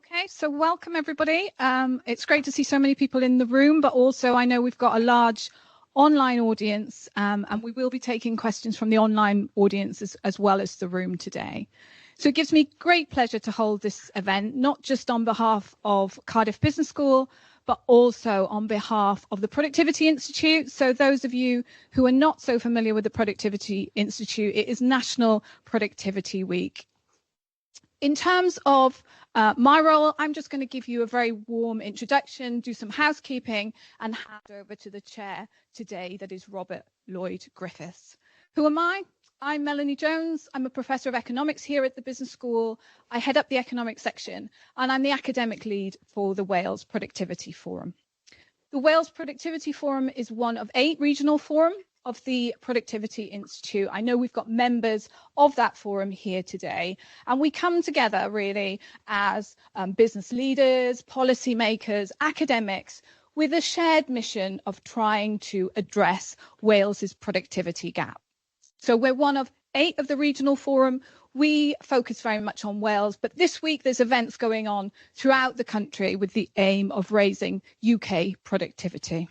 Okay, so welcome everybody. It's great to see so many people in the room, but also I know we've got a large online audience, and we will be taking questions from the online audience as well as the room today. So it gives me great pleasure to hold this event, not just on behalf of Cardiff Business School, but also on behalf of the Productivity Institute. So those of you who are not so familiar with the Productivity Institute, it is National Productivity Week. In terms of my role, I'm just going to give you a very warm introduction, do some housekeeping, and hand over to the chair today, that is Robert Lloyd Griffiths. Who am I? I'm Melanie Jones. I'm a professor of economics here at the Business School. I head up the economics section, and I'm the academic lead for the Wales Productivity Forum. The Wales Productivity Forum is one of 8 regional forums of the Productivity Institute. I know we've got members of that forum here today, and we come together really as business leaders, policymakers, academics, with a shared mission of trying to address Wales's productivity gap. So we're one of 8 of the regional forum. We focus very much on Wales, but this week there's events going on throughout the country with the aim of raising UK productivity.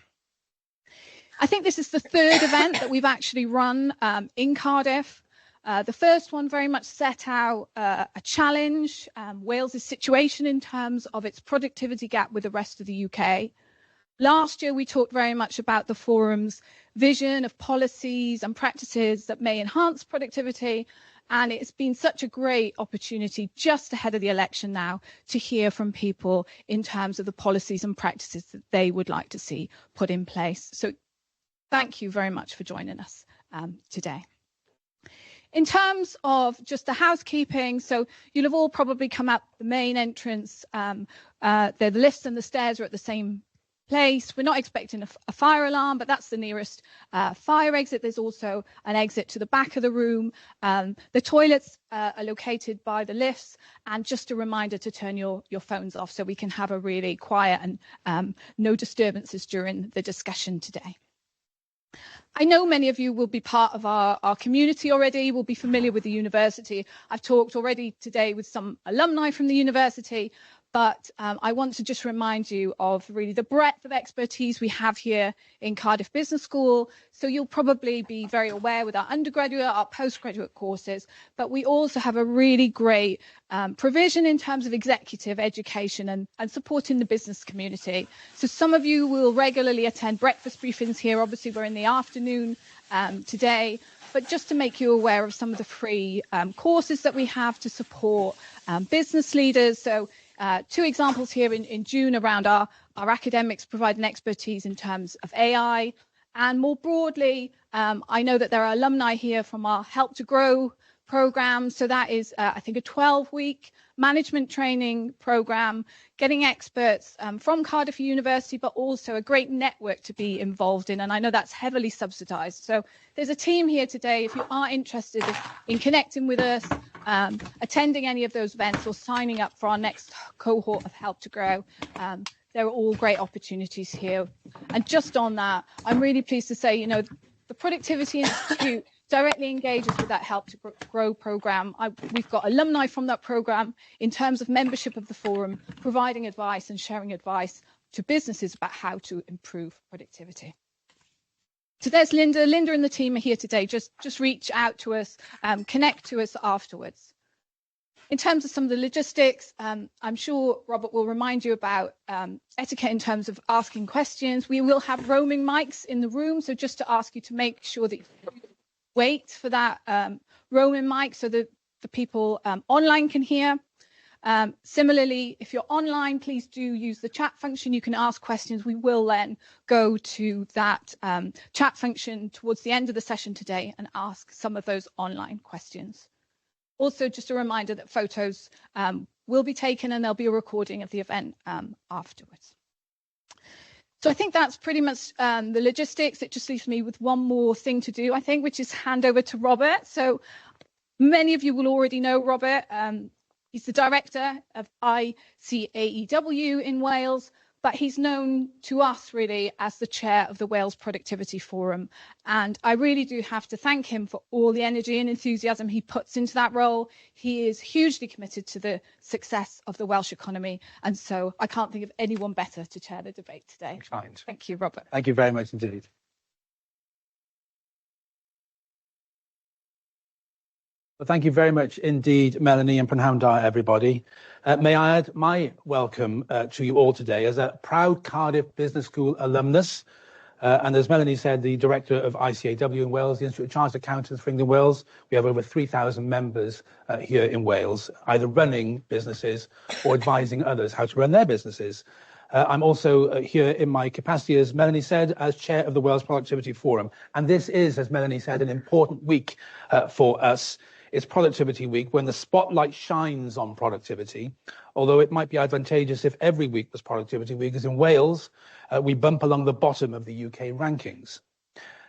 I think this is the 3rd event that we've actually run in Cardiff. The first one very much set out a challenge, Wales's situation in terms of its productivity gap with the rest of the UK. Last year, we talked very much about the forum's vision of policies and practices that may enhance productivity. And it's been such a great opportunity just ahead of the election now to hear from people in terms of the policies and practices that they would like to see put in place. So thank you very much for joining us today. In terms of just the housekeeping, so you'll have all probably come out the main entrance. The lifts and the stairs are at the same place. We're not expecting a fire alarm, but that's the nearest fire exit. There's also an exit to the back of the room. The toilets are located by the lifts, and just a reminder to turn your phones off so we can have a really quiet and no disturbances during the discussion today. I know many of you will be part of our community already, will be familiar with the university. I've talked already today with some alumni from the university, but I want to just remind you of really the breadth of expertise we have here in Cardiff Business School. So you'll probably be very aware with our undergraduate, our postgraduate courses, but we also have a really great provision in terms of executive education and supporting the business community. So some of you will regularly attend breakfast briefings here. Obviously, we're in the afternoon today, but just to make you aware of some of the free courses that we have to support business leaders. So 2 examples here in June around our academics providing expertise in terms of AI. And more broadly, I know that there are alumni here from our Help to Grow program. So that is, I think, a 12-week management training program, getting experts from Cardiff University, but also a great network to be involved in. And I know that's heavily subsidised. So there's a team here today. If you are interested in connecting with us, attending any of those events or signing up for our next cohort of Help to Grow, there are all great opportunities here. And just on that, I'm really pleased to say, the Productivity Institute directly engages with that Help to Grow program. We've got alumni from that program in terms of membership of the forum, providing advice and sharing advice to businesses about how to improve productivity. So there's Linda. Linda and the team are here today. Just reach out to us, connect to us afterwards. In terms of some of the logistics, I'm sure Robert will remind you about etiquette in terms of asking questions. We will have roaming mics in the room, so just to ask you to make sure that you wait for that roaming mic so that the people online can hear. Similarly, if you're online, please do use the chat function. You can ask questions. We will then go to that chat function towards the end of the session today and ask some of those online questions. Also, just a reminder that photos will be taken and there'll be a recording of the event afterwards. So I think that's pretty much the logistics. It just leaves me with one more thing to do, I think, which is hand over to Robert. So many of you will already know Robert. He's the director of ICAEW in Wales, but he's known to us really as the chair of the Wales Productivity Forum. And I really do have to thank him for all the energy and enthusiasm he puts into that role. He is hugely committed to the success of the Welsh economy. And so I can't think of anyone better to chair the debate today. Kind. Thank you, Robert. Thank you very much indeed. Well, thank you very much indeed, Melanie, and Prynhawn da, everybody. May I add my welcome to you all today as a proud Cardiff Business School alumnus, and as Melanie said, the director of ICAW in Wales, the Institute of Chartered Accountants for England and Wales. We have over 3,000 members here in Wales, either running businesses or advising others how to run their businesses. I'm also here in my capacity, as Melanie said, as chair of the Wales Productivity Forum. And this is, as Melanie said, an important week for us. It's Productivity Week, when the spotlight shines on productivity, although it might be advantageous if every week was Productivity Week, as in Wales, we bump along the bottom of the UK rankings.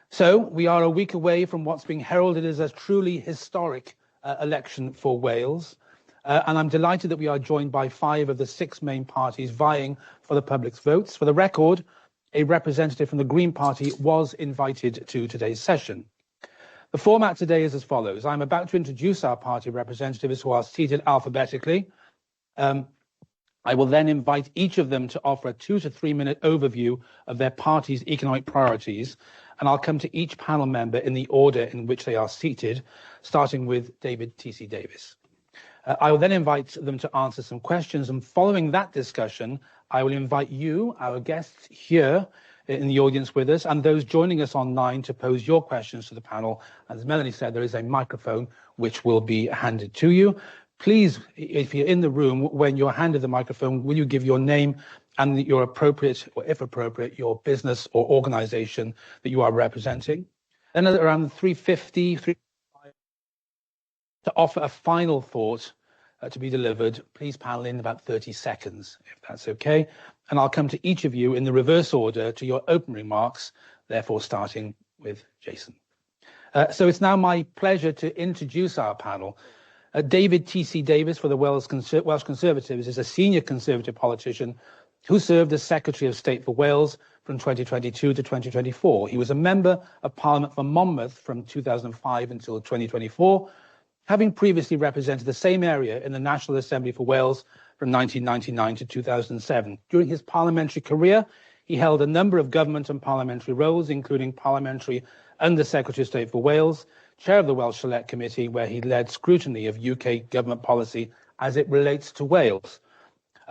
So we are a week away from what's being heralded as a truly historic election for Wales. And I'm delighted that we are joined by 5 of the 6 main parties vying for the public's votes. For the record, a representative from the Green Party was invited to today's session. The format today is as follows. I'm about to introduce our party representatives who are seated alphabetically. I will then invite each of them to offer a 2 to 3 minute overview of their party's economic priorities, and I'll come to each panel member in the order in which they are seated, starting with David T.C. Davis. I will then invite them to answer some questions, and following that discussion, I will invite you, our guests here in the audience with us, and those joining us online to pose your questions to the panel. As Melanie said, there is a microphone which will be handed to you. Please, if you're in the room, when you're handed the microphone, will you give your name and your appropriate, or if appropriate, your business or organisation that you are representing. Then at around 3:50, to offer a final thought to be delivered, please panel in about 30 seconds, if that's okay. And I'll come to each of you in the reverse order to your open remarks, therefore starting with Jason. So it's now my pleasure to introduce our panel. David T.C. Davis for the Welsh Conservatives is a senior Conservative politician who served as Secretary of State for Wales from 2022 to 2024. He was a member of Parliament for Monmouth from 2005 until 2024, having previously represented the same area in the National Assembly for Wales from 1999 to 2007. During his parliamentary career, he held a number of government and parliamentary roles, including Parliamentary Under Secretary of State for Wales, Chair of the Welsh Select Committee, where he led scrutiny of UK government policy as it relates to Wales.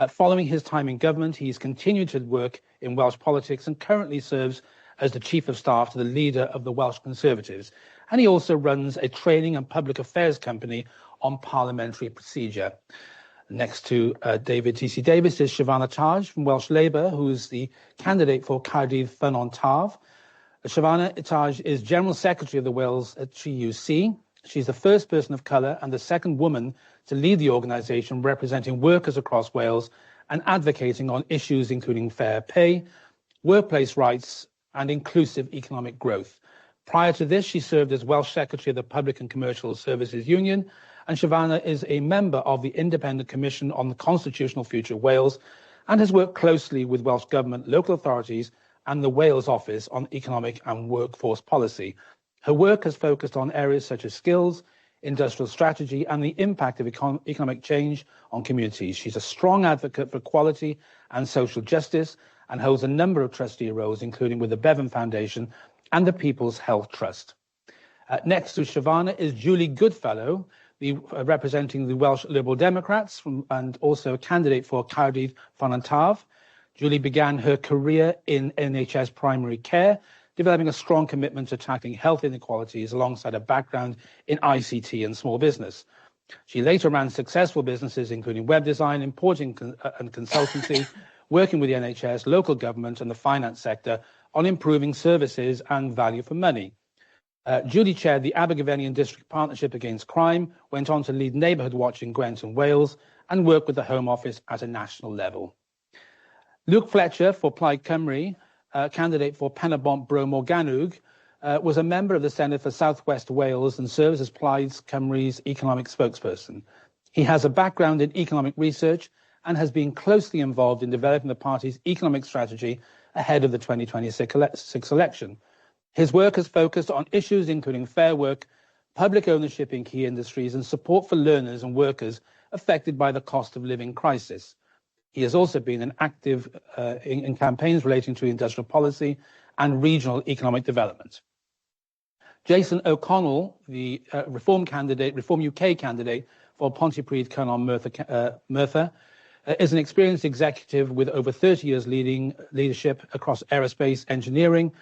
Following his time in government, he's continued to work in Welsh politics and currently serves as the Chief of Staff to the leader of the Welsh Conservatives. And he also runs a training and public affairs company on parliamentary procedure. Next to David T.C. Davis is Shavana Taj from Welsh Labour, who is the candidate for Cardiff Fun on Taf. Shavana Taj is General Secretary of the Wales GUC. She's the first person of colour and the second woman to lead the organisation, representing workers across Wales and advocating on issues including fair pay, workplace rights and inclusive economic growth. Prior to this, she served as Welsh Secretary of the Public and Commercial Services Union, and Shavana is a member of the Independent Commission on the Constitutional Future of Wales and has worked closely with Welsh Government, local authorities and the Wales Office on Economic and Workforce Policy. Her work has focused on areas such as skills, industrial strategy and the impact of economic change on communities. She's a strong advocate for equality and social justice and holds a number of trustee roles, including with the Bevan Foundation and the People's Health Trust. Next to Shavana is Julie Goodfellow, representing the Welsh Liberal Democrats and also a candidate for Cardiff Fun on Taf. Julie began her career in NHS primary care, developing a strong commitment to tackling health inequalities alongside a background in ICT and small business. She later ran successful businesses, including web design, importing and consultancy, working with the NHS, local government and the finance sector on improving services and value for money. Julie chaired the Abergavenny District Partnership Against Crime, went on to lead Neighbourhood Watch in Gwent and Wales, and worked with the Home Office at a national level. Luke Fletcher for Plaid Cymru, candidate for Pen-y-bont Bro Morgannwg, was a member of the Senedd for South West Wales and serves as Plaid Cymru's economic spokesperson. He has a background in economic research and has been closely involved in developing the party's economic strategy ahead of the 2026 election. His work has focused on issues including fair work, public ownership in key industries, and support for learners and workers affected by the cost of living crisis. He has also been an active in campaigns relating to industrial policy and regional economic development. Jason O'Connell, the Reform UK candidate for Pontypridd Cynon Merthyr, is an experienced executive with over 30 years leadership across aerospace, engineering,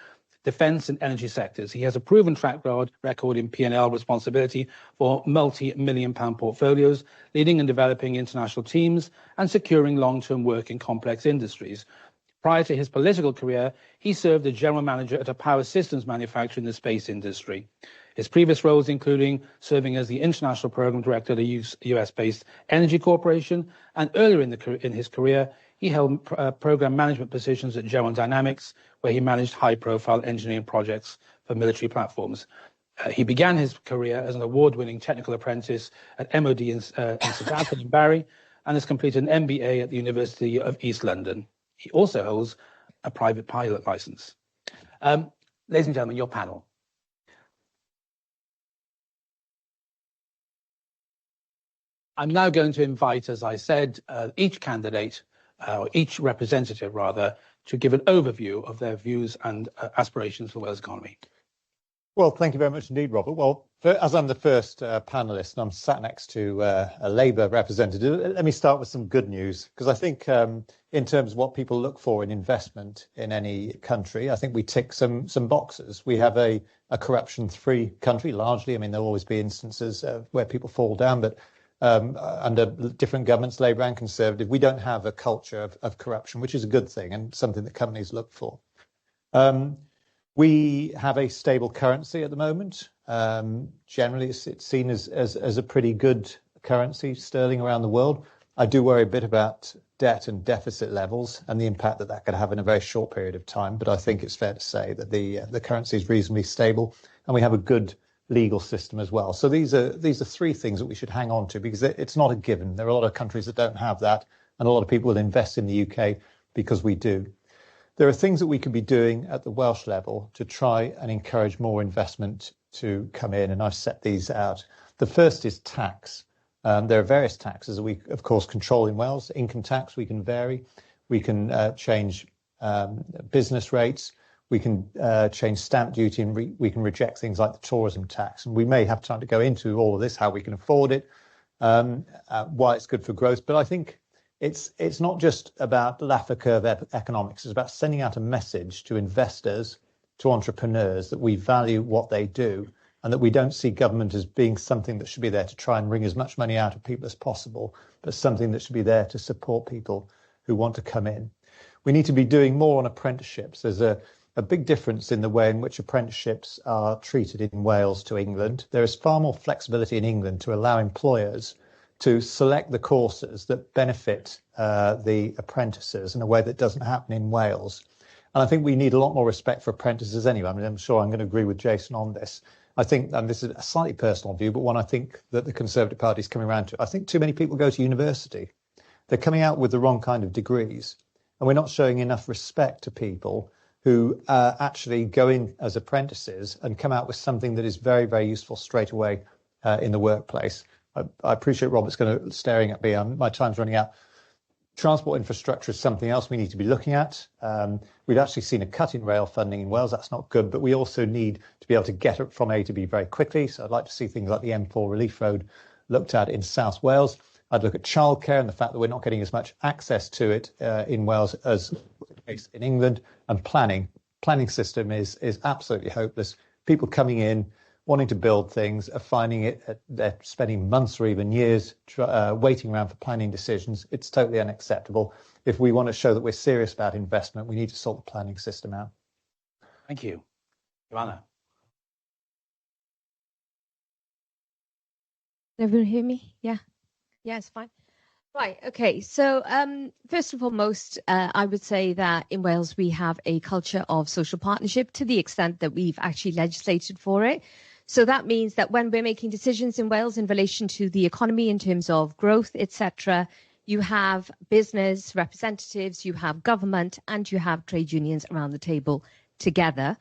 defence and energy sectors. He has a proven track record in P&L responsibility for multi-million-pound portfolios, leading and developing international teams and securing long-term work in complex industries. Prior to his political career, he served as general manager at a power systems manufacturer in the space industry. His previous roles including serving as the international program director at a US-based energy corporation, and earlier in his career, he held program management positions at General Dynamics, where he managed high-profile engineering projects for military platforms. He began his career as an award-winning technical apprentice at MOD in Southampton and Barry, and has completed an MBA at the University of East London. He also holds a private pilot license. Ladies and gentlemen, your panel. I'm now going to invite, as I said, each candidate, or each representative rather, to give an overview of their views and aspirations for Wales economy. Well, thank you very much indeed, Robert. Well, as I'm the first panellist and I'm sat next to a Labour representative, let me start with some good news, because I think in terms of what people look for in investment in any country, I think we tick some boxes. We have a corruption-free country, largely. I mean, there'll always be instances where people fall down, but under different governments, Labour and Conservative, we don't have a culture of corruption, which is a good thing and something that companies look for. We have a stable currency at the moment. Generally, it's seen as a pretty good currency, sterling, around the world. I do worry a bit about debt and deficit levels and the impact that could have in a very short period of time. But I think it's fair to say that the currency is reasonably stable, and we have a good legal system as well. So these are three things that we should hang on to, because it's not a given. There are a lot of countries that don't have that, and a lot of people will invest in the UK because we do. There are things that we could be doing at the Welsh level to try and encourage more investment to come in, and I've set these out. The first is tax. There are various taxes that we, of course, control in Wales. Income tax we can vary. We can change business rates. We can change stamp duty, and we can reject things like the tourism tax. And we may have time to go into all of this, how we can afford it, why it's good for growth. But I think it's not just about Laffer curve economics. It's about sending out a message to investors, to entrepreneurs, that we value what they do and that we don't see government as being something that should be there to try and wring as much money out of people as possible, but something that should be there to support people who want to come in. We need to be doing more on apprenticeships. There's a big difference in the way in which apprenticeships are treated in Wales to England. There is far more flexibility in England to allow employers to select the courses that benefit the apprentices in a way that doesn't happen in Wales. And I think we need a lot more respect for apprentices anyway. I mean, I'm sure I'm going to agree with Jason on this. I think, and this is a slightly personal view, but one I think that the Conservative Party is coming around to. I think too many people go to university. They're coming out with the wrong kind of degrees, and we're not showing enough respect to people who actually go in as apprentices and come out with something that is very, very useful straight away in the workplace. I appreciate Robert's staring at me. My time's running out. Transport infrastructure is something else we need to be looking at. We've actually seen a cut in rail funding in Wales. That's not good, but we also need to be able to get it from A to B very quickly. So I'd like to see things like the M4 Relief Road looked at in South Wales. I'd look at childcare and the fact that we're not getting as much access to it in Wales as the case in England. And planning system is absolutely hopeless. People coming in, wanting to build things, are finding it, they're spending months or even years waiting around for planning decisions. It's totally unacceptable. If we want to show that we're serious about investment, we need to sort the planning system out. Thank you. Joanna. Can everyone hear me? Yeah. Yeah, it's fine. Right, okay. So first and foremost, I would say that in Wales, we have a culture of social partnership to the extent that we've actually legislated for it. So that means that when we're making decisions in Wales in relation to the economy in terms of growth, etc., you have business representatives, you have government, and you have trade unions around the table together.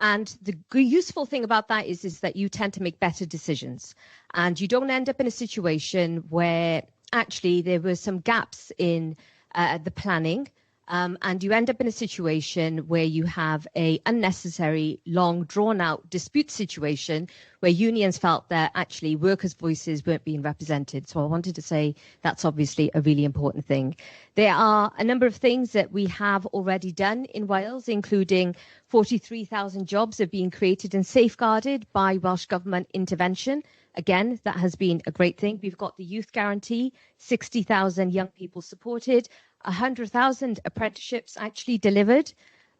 And the useful thing about that is that you tend to make better decisions, and you don't end up in a situation where actually there were some gaps in the planning, and you end up in a situation where you have a unnecessary, long, drawn-out dispute situation where unions felt that actually workers' voices weren't being represented. So I wanted to say that's obviously a really important thing. There are a number of things that we have already done in Wales, including 43,000 jobs have been created and safeguarded by Welsh Government intervention. Again, that has been a great thing. We've got the youth guarantee, 60,000 young people supported, 100,000 apprenticeships actually delivered,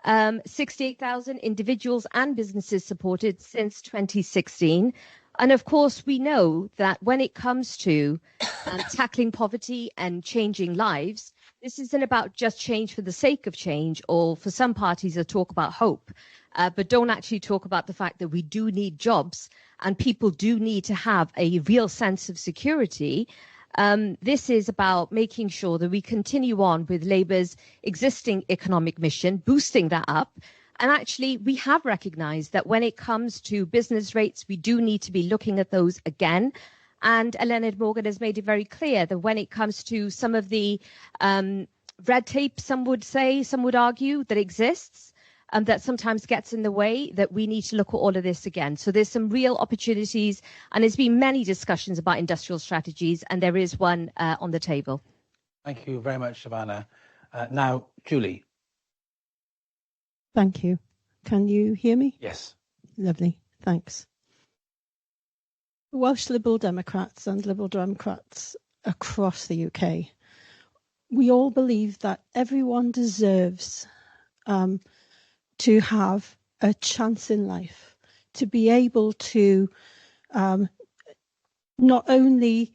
68,000 individuals and businesses supported since 2016. And of course, we know that when it comes to tackling poverty and changing lives, this isn't about just change for the sake of change, or for some parties that talk about hope, but don't actually talk about the fact that we do need jobs and people do need to have a real sense of security. This is about making sure that we continue on with Labour's existing economic mission, boosting that up. And actually, we have recognised that when it comes to business rates, we do need to be looking at those again. And Eluned Morgan has made it very clear that when it comes to some of the red tape, some would argue, that exists, that sometimes gets in the way, that we need to look at all of this again. So there's some real opportunities, and there's been many discussions about industrial strategies, and there is one on the table. Thank you very much, Savannah. Now, Julie. Thank you. Can you hear me? Yes. Lovely. Thanks. Welsh Liberal Democrats and Liberal Democrats across the UK, we all believe that everyone deserves to have a chance in life, to be able to not only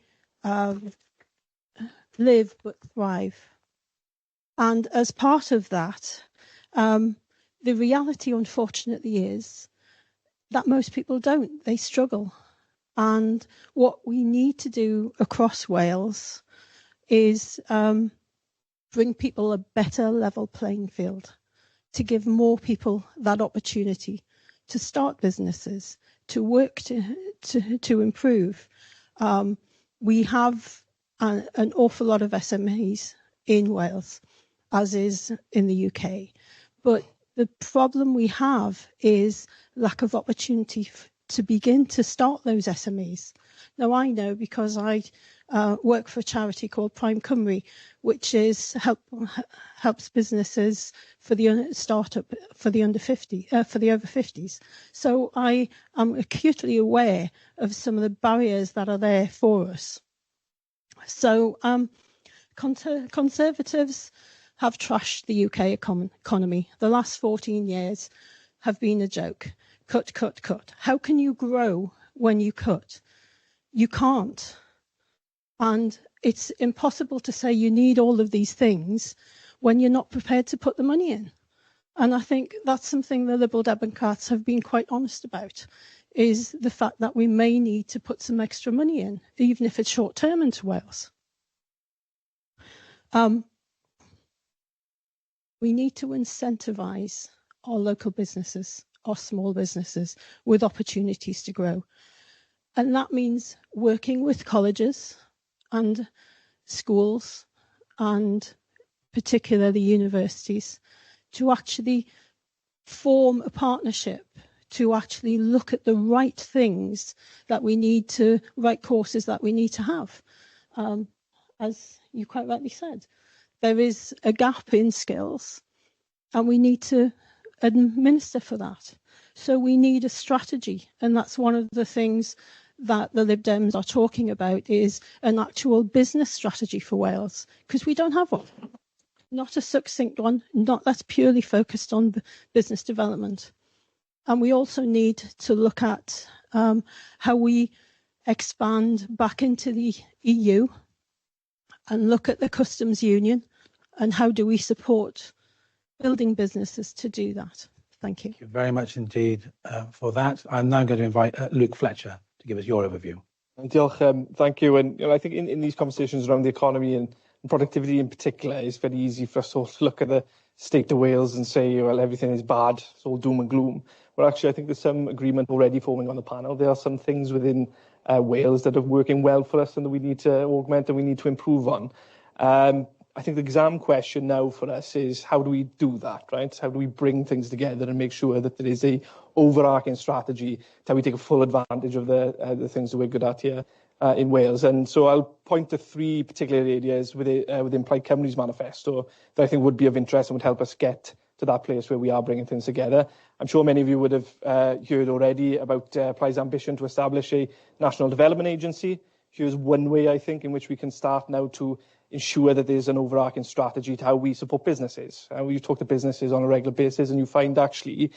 live but thrive. And as part of that, the reality, unfortunately, is that most people don't. They struggle. And what we need to do across Wales is bring people a better level playing field, to give more people that opportunity to start businesses, to work to improve. We have an awful lot of SMEs in Wales, as is in the UK. But the problem we have is lack of opportunity to begin to start those SMEs. Now, I know because I work for a charity called Prime Cymru, which is helps businesses for the startup for the over 50s. So I am acutely aware of some of the barriers that are there for us. So Conservatives have trashed the UK economy. The last 14 years have been a joke. Cut, cut, cut. How can you grow when you cut? You can't. And it's impossible to say you need all of these things when you're not prepared to put the money in. And I think that's something the Liberal Democrats have been quite honest about, is the fact that we may need to put some extra money in, even if it's short term, into Wales. We need to incentivise our local businesses, our small businesses, with opportunities to grow. And that means working with colleges and schools, and particularly universities, to actually form a partnership, to actually look at the right things that we need to, right courses that we need to have. As you quite rightly said, there is a gap in skills, and we need to administer for that. So we need a strategy, and that's one of the things that the Lib Dems are talking about, is an actual business strategy for Wales, because we don't have one. Not a succinct one, not that's purely focused on business development. And we also need to look at how we expand back into the EU and look at the customs union, and how do we support building businesses to do that. Thank you. Thank you very much indeed for that. I'm now going to invite Luke Fletcher to give us your overview. Diolch, thank you. And I think in these conversations around the economy and productivity in particular, it's very easy for us all to look at the state of Wales and say, well, everything is bad, it's all doom and gloom. But actually, I think there's some agreement already forming on the panel. There are some things within Wales that are working well for us and that we need to augment and we need to improve on. I think the exam question now for us is, how do we do that, right? How do we bring things together and make sure that there is a overarching strategy, how we take a full advantage of the things that we're good at here in Wales? And so I'll point to three particular areas within Plaid Cymru's manifesto that I think would be of interest and would help us get to that place where we are bringing things together. I'm sure many of you would have heard already about Plaid's ambition to establish a national development agency. Here's one way, I think, in which we can start now to ensure that there's an overarching strategy to how we support businesses. You talk to businesses on a regular basis and you find actually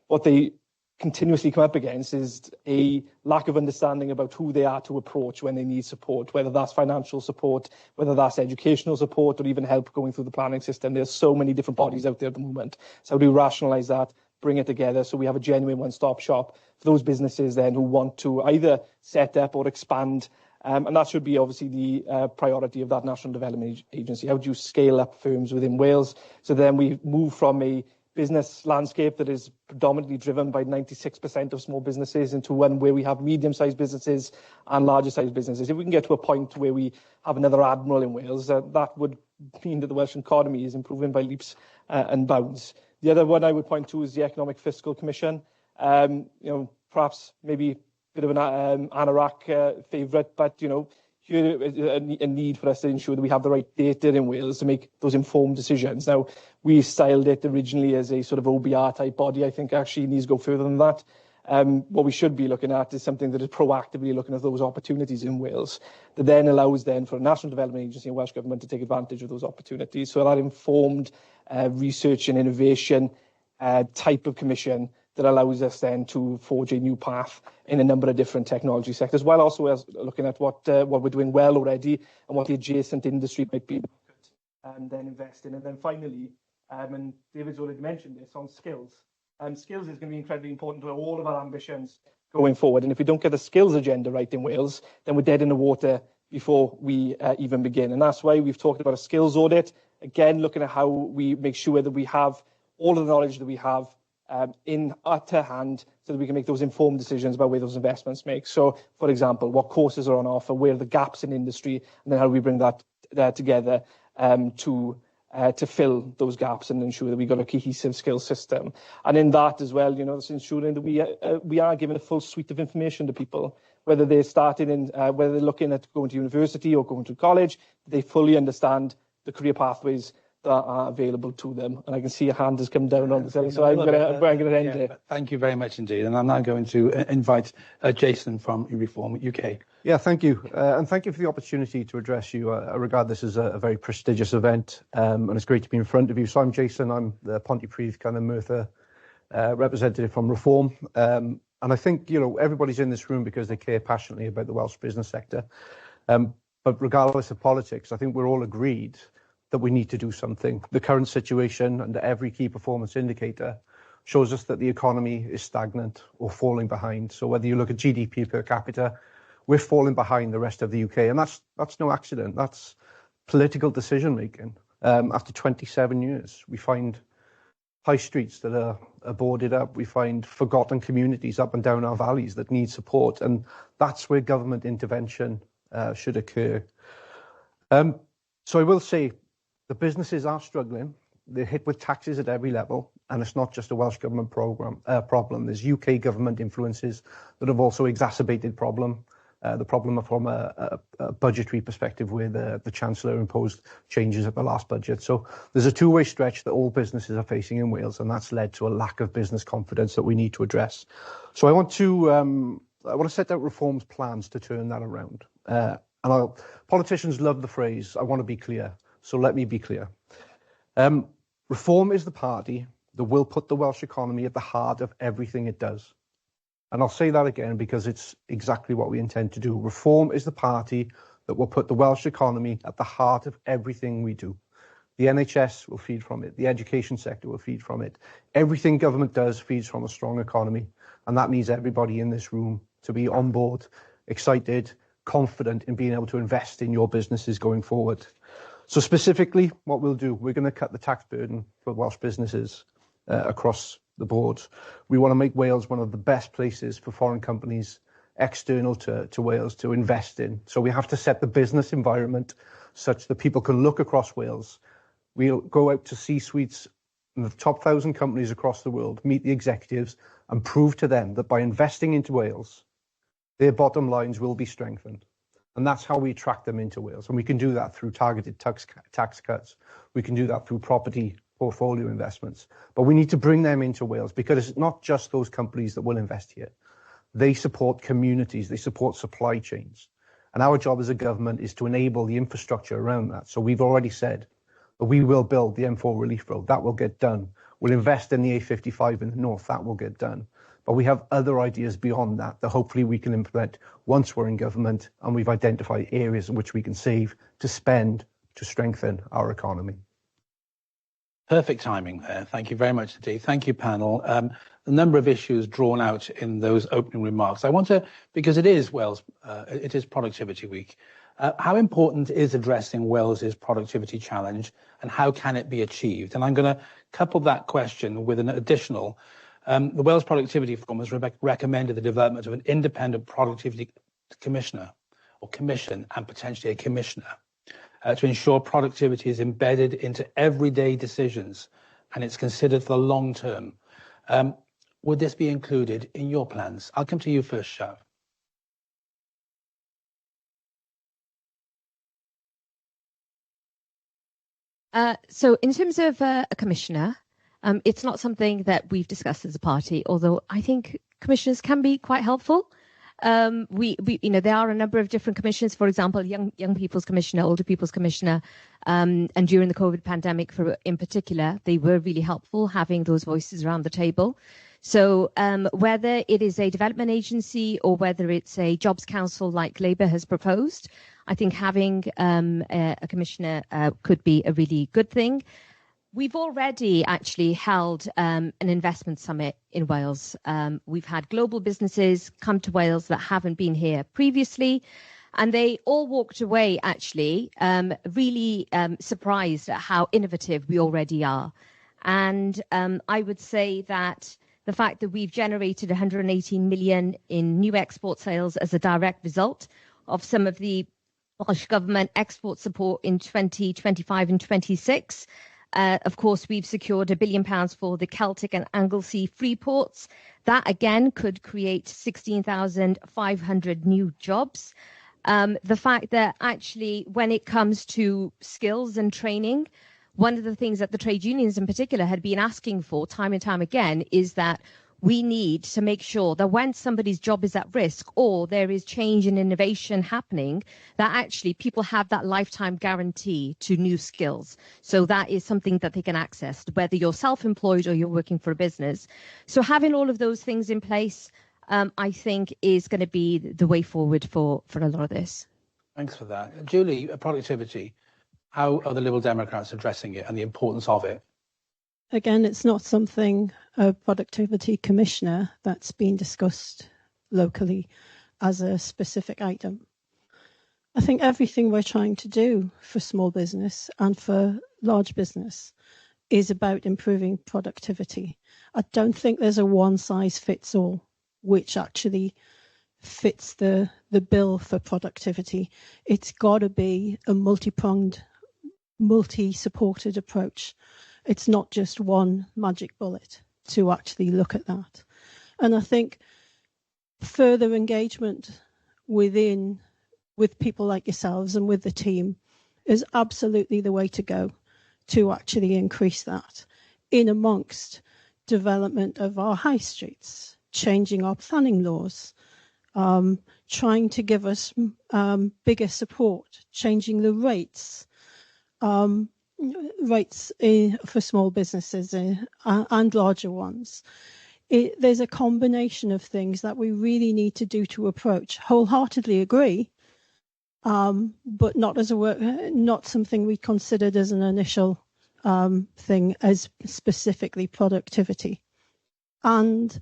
what they continuously come up against is a lack of understanding about who they are to approach when they need support, whether that's financial support, whether that's educational support, or even help going through the planning system. There's so many different bodies out there at the moment. So how do we rationalise that, bring it together so we have a genuine one-stop shop for those businesses then who want to either set up or expand. And that should be obviously the priority of that National Development Agency. How do you scale up firms within Wales? So then we move from a business landscape that is predominantly driven by 96% of small businesses into one where we have medium-sized businesses and larger-sized businesses. If we can get to a point where we have another admiral in Wales, that would mean that the Welsh economy is improving by leaps and bounds. The other one I would point to is the Economic Fiscal Commission. Perhaps maybe bit of an anorak favourite, but here a need for us to ensure that we have the right data in Wales to make those informed decisions. Now, we styled it originally as a sort of OBR type body. I think actually needs to go further than that. What we should be looking at is something that is proactively looking at those opportunities in Wales, that then allows then for a National Development Agency and Welsh Government to take advantage of those opportunities. So that informed research and innovation type of commission that allows us then to forge a new path in a number of different technology sectors, while also looking at what we're doing well already and what the adjacent industry might be, and then invest in. And then finally, and David's already mentioned this, on skills. Skills is going to be incredibly important to all of our ambitions going forward. And if we don't get the skills agenda right in Wales, then we're dead in the water before we even begin. And that's why we've talked about a skills audit, again, looking at how we make sure that we have all of the knowledge that we have at hand so that we can make those informed decisions about where those investments make. So, for example, what courses are on offer, where are the gaps in industry, and then how do we bring that together to fill those gaps and ensure that we've got a cohesive skills system. And in that as well, it's ensuring that we are giving a full suite of information to people, whether they're whether they're looking at going to university or going to college, they fully understand the career pathways that are available to them. And I can see a hand has come down on the side, so I'm going to end it. Thank you very much indeed. And I'm now going to invite Jason from Reform UK. Yeah, thank you. And thank you for the opportunity to address you. I regard this as a very prestigious event, and it's great to be in front of you. So I'm Jason, I'm the Pontypridd kind of Merthyr representative from Reform. And I think, everybody's in this room because they care passionately about the Welsh business sector. But regardless of politics, I think we're all agreed that we need to do something. The current situation under every key performance indicator shows us that the economy is stagnant or falling behind. So whether you look at GDP per capita, we're falling behind the rest of the UK. And that's no accident. That's political decision making. After 27 years, we find high streets that are boarded up. We find forgotten communities up and down our valleys that need support. And that's where government intervention should occur. So I will say, the businesses are struggling. They're hit with taxes at every level, and it's not just a Welsh government problem. There's UK government influences that have also exacerbated the problem from a budgetary perspective, where the Chancellor imposed changes at the last budget. So there's a two-way stretch that all businesses are facing in Wales, and that's led to a lack of business confidence that we need to address. So I want to set out Reform's plans to turn that around. Politicians love the phrase, I want to be clear. So let me be clear. Reform is the party that will put the Welsh economy at the heart of everything it does. And I'll say that again because it's exactly what we intend to do. Reform is the party that will put the Welsh economy at the heart of everything we do. The NHS will feed from it. The education sector will feed from it. Everything government does feeds from a strong economy. And that needs everybody in this room to be on board, excited, confident in being able to invest in your businesses going forward. So specifically, what we'll do, we're going to cut the tax burden for Welsh businesses across the board. We want to make Wales one of the best places for foreign companies external to Wales to invest in. So we have to set the business environment such that people can look across Wales. We'll go out to C-suites in the top 1,000 companies across the world, meet the executives, and prove to them that by investing into Wales, their bottom lines will be strengthened. And that's how we attract them into Wales. And we can do that through targeted tax cuts. We can do that through property portfolio investments. But we need to bring them into Wales because it's not just those companies that will invest here. They support communities. They support supply chains. And our job as a government is to enable the infrastructure around that. So we've already said that we will build the M4 relief road. That will get done. We'll invest in the A55 in the north. That will get done. But we have other ideas beyond that that hopefully we can implement once we're in government and we've identified areas in which we can save to spend to strengthen our economy. Perfect timing there. Thank you very much indeed. Thank you, panel. The number of issues drawn out in those opening remarks. I want to, because it is Wales, it is Productivity Week. How important is addressing Wales's productivity challenge and how can it be achieved? And I'm going to couple that question with an additional. The Wales Productivity Forum has recommended the development of an independent productivity commissioner or commission and potentially a commissioner to ensure productivity is embedded into everyday decisions and it's considered for the long term. Would this be included in your plans? I'll come to you first, Shav. So in terms of a commissioner, it's not something that we've discussed as a party, although I think commissioners can be quite helpful. There are a number of different commissions, for example, young people's commissioner, older people's commissioner, and during the COVID pandemic in particular, they were really helpful having those voices around the table. So whether it is a development agency or whether it's a jobs council like Labour has proposed, I think having a commissioner could be a really good thing. We've already actually held an investment summit in Wales. We've had global businesses come to Wales that haven't been here previously, and they all walked away actually really surprised at how innovative we already are. And I would say that the fact that we've generated 118 million in new export sales as a direct result of some of the Welsh Government export support in 2025 and 26. Of course, we've secured £1 billion for the Celtic and Anglesey free ports. That, again, could create 16,500 new jobs. The fact that actually when it comes to skills and training, one of the things that the trade unions in particular had been asking for time and time again is that we need to make sure that when somebody's job is at risk or there is change and innovation happening, that actually people have that lifetime guarantee to new skills. So that is something that they can access, whether you're self-employed or you're working for a business. So having all of those things in place, I think, is going to be the way forward for a lot of this. Thanks for that. Julie, productivity, how are the Liberal Democrats addressing it and the importance of it? Again, it's not something, a productivity commissioner, that's been discussed locally as a specific item. I think everything we're trying to do for small business and for large business is about improving productivity. I don't think there's a one size fits all, which actually fits the bill for productivity. It's got to be a multi-pronged, multi-supported approach. It's not just one magic bullet to actually look at that. And I think further engagement with people like yourselves and with the team is absolutely the way to go to actually increase that in amongst development of our high streets, changing our planning laws, trying to give us bigger support, changing the rates for small businesses and larger ones. There's a combination of things that we really need to do to approach. Wholeheartedly agree, but not something we considered as an initial thing as specifically productivity. And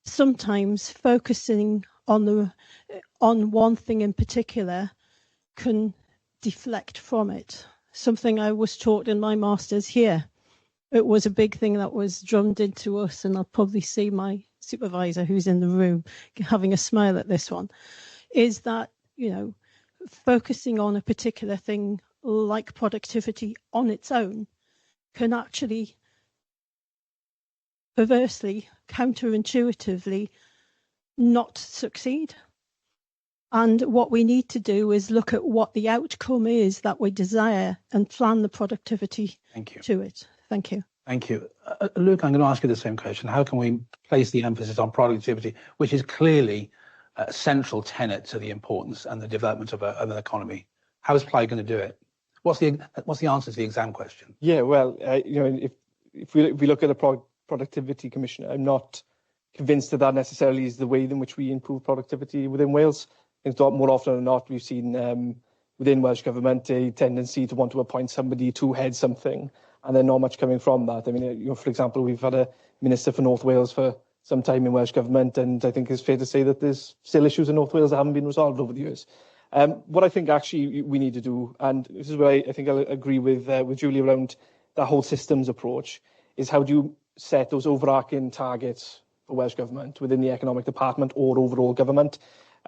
sometimes focusing on one thing in particular can deflect from it. something I was taught in my master's here. It was a big thing that was drummed into us, and I'll probably see my supervisor who's in the room having a smile at this one, is that, focusing on a particular thing like productivity on its own can actually perversely, counterintuitively not succeed. And what we need to do is look at what the outcome is that we desire and plan the productivity to it. Thank you. Thank you. Luke, I'm going to ask you the same question. How can we place the emphasis on productivity, which is clearly a central tenet to the importance and the development of an economy? How is Plaid going to do it? What's the answer to the exam question? Yeah, well, if we look at a productivity commissioner, I'm not convinced that necessarily is the way in which we improve productivity within Wales. I think more often than not, we've seen within Welsh Government a tendency to want to appoint somebody to head something, and then not much coming from that. I mean, for example, we've had a Minister for North Wales for some time in Welsh Government, and I think it's fair to say that there's still issues in North Wales that haven't been resolved over the years. What I think actually we need to do, and this is where I think I'll agree with Julie around that whole systems approach, is how do you set those overarching targets for Welsh Government within the economic department or overall government.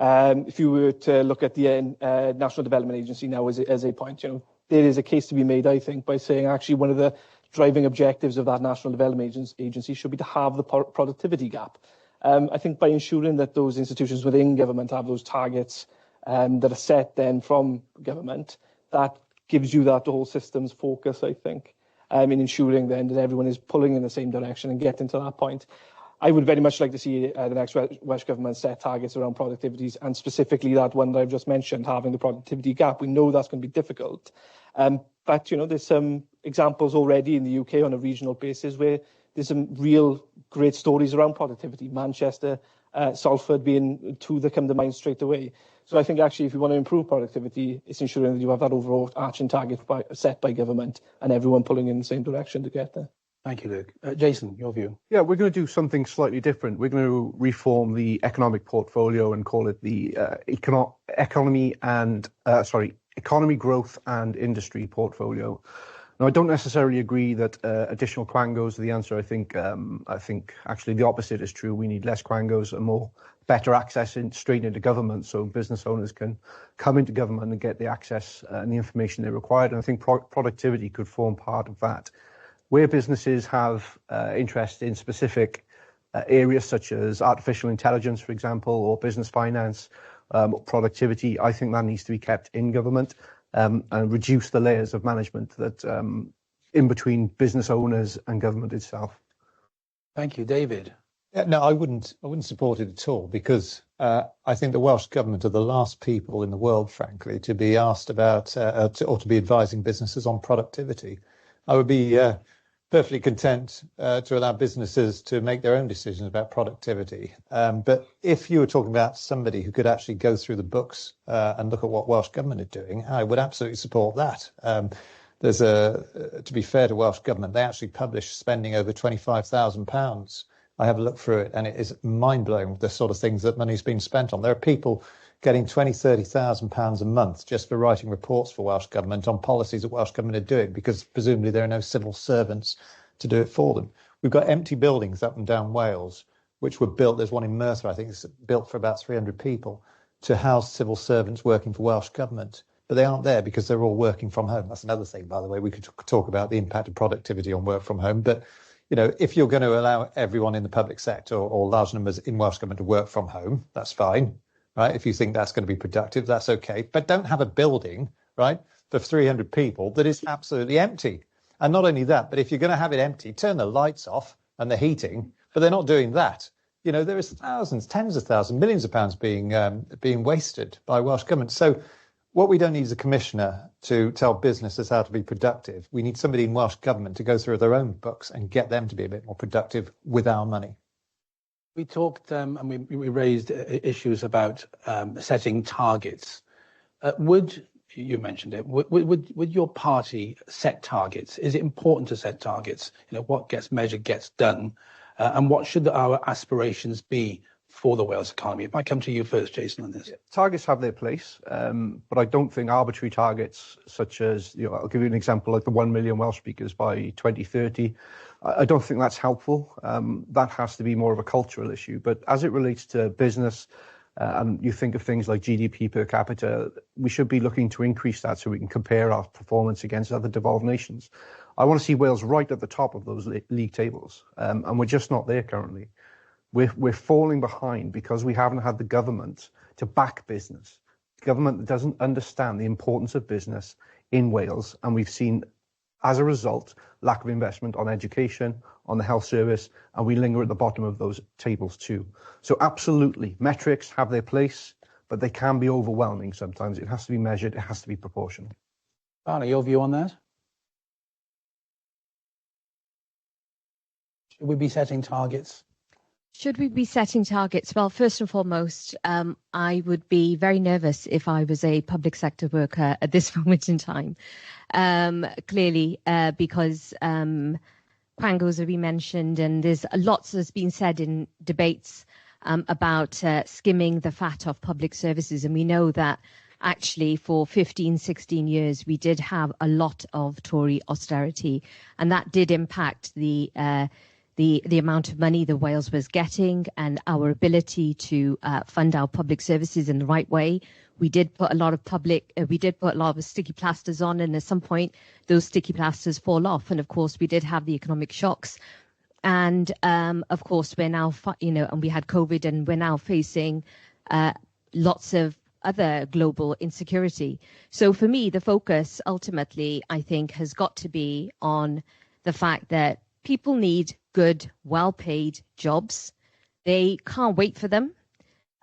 If you were to look at the National Development Agency now as a point, there is a case to be made, I think, by saying actually one of the driving objectives of that National Development Agency should be to have the productivity gap. I think by ensuring that those institutions within government have those targets that are set then from government, that gives you that whole systems focus, I think, in ensuring then that everyone is pulling in the same direction and getting to that point. I would very much like to see the next Welsh Government set targets around productivities, and specifically that one that I've just mentioned, having the productivity gap. We know that's going to be difficult. But, there's some examples already in the UK on a regional basis where there's some real great stories around productivity. Manchester, Salford being two that come to mind straight away. So I think actually if you want to improve productivity, it's ensuring that you have that overall arching target set by government and everyone pulling in the same direction to get there. Thank you, Luke. Jason, your view? Yeah, we're going to do something slightly different. We're going to reform the economic portfolio and call it the economy, growth and industry portfolio. Now, I don't necessarily agree that additional quangos are the answer. I think actually the opposite is true. We need less quangos and better access straight into government, so business owners can come into government and get the access and the information they require. And I think productivity could form part of that. Where businesses have interest in specific areas such as artificial intelligence, for example, or business finance, productivity, I think that needs to be kept in government and reduce the layers of management that in between business owners and government itself. Thank you, David. Yeah, no, I wouldn't support it at all, because I think the Welsh Government are the last people in the world, frankly, to be asked about or to be advising businesses on productivity. I would be perfectly content to allow businesses to make their own decisions about productivity. But if you were talking about somebody who could actually go through the books and look at what Welsh Government are doing, I would absolutely support that. To be fair to Welsh Government, they actually publish spending over £25,000. I have a look through it, and it is mind-blowing the sort of things that money's been spent on. There are people getting £20,000-30,000 a month just for writing reports for Welsh Government on policies that Welsh Government are doing, because presumably there are no civil servants to do it for them. We've got empty buildings up and down Wales, which were built. There's one in Mae'r, I think, it's built for about 300 people to house civil servants working for Welsh Government. But they aren't there because they're all working from home. That's another thing, by the way. We could talk about the impact of productivity on work from home. But, if you're going to allow everyone in the public sector or large numbers in Welsh Government to work from home, that's fine. Right? If you think that's going to be productive, that's okay. But don't have a building, right, for 300 people that is absolutely empty. And not only that, but if you're going to have it empty, turn the lights off and the heating. But they're not doing that. There is thousands, tens of thousands, millions of pounds being wasted by Welsh Government. So what we don't need is a commissioner to tell businesses how to be productive. We need somebody in Welsh Government to go through their own books and get them to be a bit more productive with our money. We talked and we raised issues about setting targets. You mentioned it, would your party set targets? Is it important to set targets? What gets measured gets done. And what should our aspirations be for the Wales economy? If I come to you first, Jason, on this. Targets have their place, but I don't think arbitrary targets such as, I'll give you an example, like the 1 million Welsh speakers by 2030. I don't think that's helpful. That has to be more of a cultural issue. But as it relates to business, and you think of things like GDP per capita, we should be looking to increase that so we can compare our performance against other devolved nations. I want to see Wales right at the top of those league tables, and we're just not there currently. We're falling behind because we haven't had the government to back business. The government doesn't understand the importance of business in Wales, and we've seen, as a result, lack of investment on education, on the health service, and we linger at the bottom of those tables too. So absolutely, metrics have their place, but they can be overwhelming sometimes. It has to be measured, it has to be proportional. Anna, your view on that? Should we be setting targets? Should we be setting targets? Well, first and foremost, I would be very nervous if I was a public sector worker at this moment in time. Clearly, because quangos have been mentioned, and there's lots that's been said in debates about skimming the fat of public services. And we know that actually for 15, 16 years, we did have a lot of Tory austerity, and that did impact the amount of money that Wales was getting and our ability to fund our public services in the right way. We did put a lot of sticky plasters on, and at some point those sticky plasters fall off. And of course, we did have the economic shocks, and of course we're now, and we had COVID, and we're now facing lots of other global insecurity. So for me, the focus ultimately, I think, has got to be on the fact that people need good, well-paid jobs. They can't wait for them.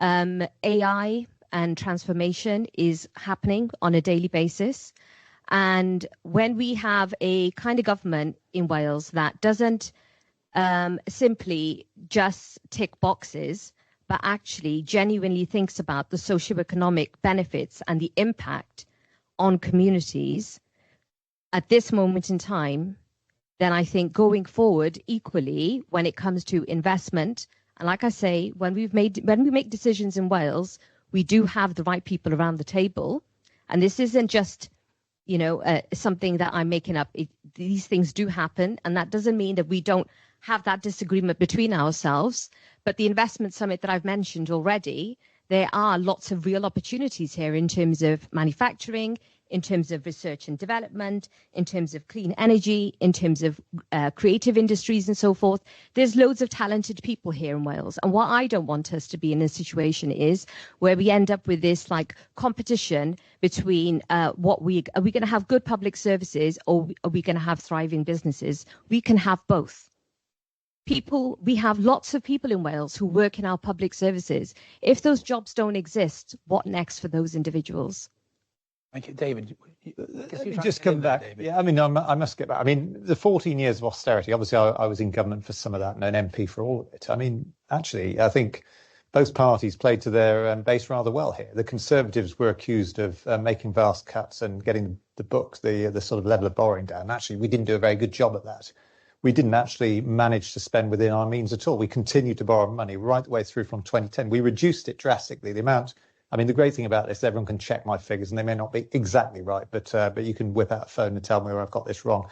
AI and transformation is happening on a daily basis. And when we have a kind of government in Wales that doesn't simply just tick boxes, but actually genuinely thinks about the socioeconomic benefits and the impact on communities at this moment in time, then I think going forward, equally, when it comes to investment, and like I say, when we make decisions in Wales, we do have the right people around the table. And this isn't just, something that I'm making up. These things do happen, and that doesn't mean that we don't have that disagreement between ourselves. But the investment summit that I've mentioned already, there are lots of real opportunities here in terms of manufacturing, in terms of research and development, in terms of clean energy, in terms of creative industries and so forth. There's loads of talented people here in Wales. And what I don't want us to be in a situation is where we end up with this competition between are we going to have good public services, or are we going to have thriving businesses? We can have both. We have lots of people in Wales who work in our public services. If those jobs don't exist, what next for those individuals? Thank you, David. Let me just come back. Yeah, I must get back. The 14 years of austerity, obviously I was in government for some of that and an MP for all of it. Actually, I think both parties played to their base rather well here. The Conservatives were accused of making vast cuts and getting the books, the sort of level of borrowing down. Actually, we didn't do a very good job at that. We didn't actually manage to spend within our means at all. We continued to borrow money right the way through from 2010. We reduced it drastically. The amount. The great thing about this, everyone can check my figures, and they may not be exactly right, but you can whip out a phone and tell me where I've got this wrong.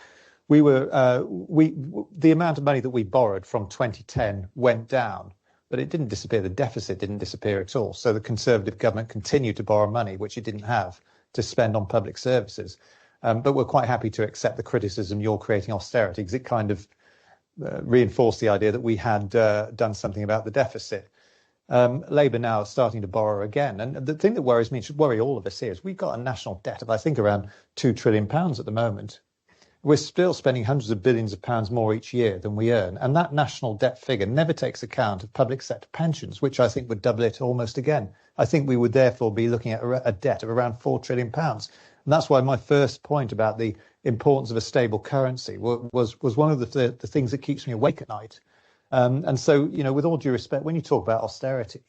The amount of money that we borrowed from 2010 went down, but it didn't disappear. The deficit didn't disappear at all. So the Conservative government continued to borrow money, which it didn't have, to spend on public services. But we're quite happy to accept the criticism you're creating austerity, because it kind of reinforced the idea that we had done something about the deficit. Labour now is starting to borrow again. And the thing that worries me, should worry all of us here, is we've got a national debt of, I think, around £2 trillion at the moment. We're still spending hundreds of billions of pounds more each year than we earn. And that national debt figure never takes account of public sector pensions, which I think would double it almost again. I think we would therefore be looking at a debt of around £4 trillion. And that's why my first point about the importance of a stable currency was one of the things that keeps me awake at night. And so, with all due respect, when you talk about austerity,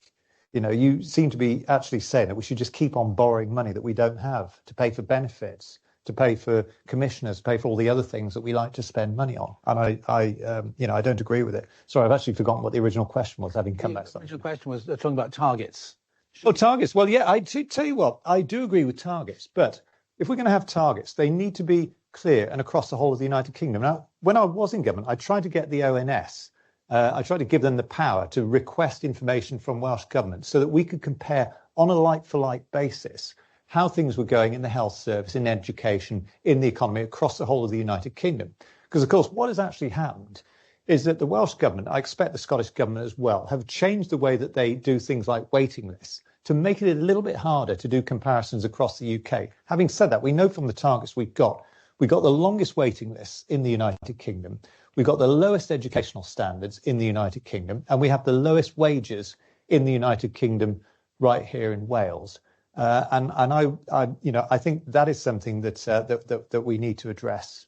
you seem to be actually saying that we should just keep on borrowing money that we don't have to pay for benefits, to pay for commissioners, pay for all the other things that we like to spend money on. And I don't agree with it. Sorry, I've actually forgotten what the original question was, having come back. The original question was talking about targets. Oh, targets. Well, yeah, tell you what, I do agree with targets, but if we're going to have targets, they need to be clear and across the whole of the United Kingdom. Now, when I was in government, I tried to get the ONS, I tried to give them the power to request information from Welsh Government so that we could compare on a like-for-like basis how things were going in the health service, in education, in the economy, across the whole of the United Kingdom. Because, of course, what has actually happened is that the Welsh Government, I expect the Scottish Government as well, have changed the way that they do things like waiting lists to make it a little bit harder to do comparisons across the UK. Having said that, we know from the targets we've got the longest waiting lists in the United Kingdom. We've got the lowest educational standards in the United Kingdom, and we have the lowest wages in the United Kingdom right here in Wales. And I think that is something that we need to address.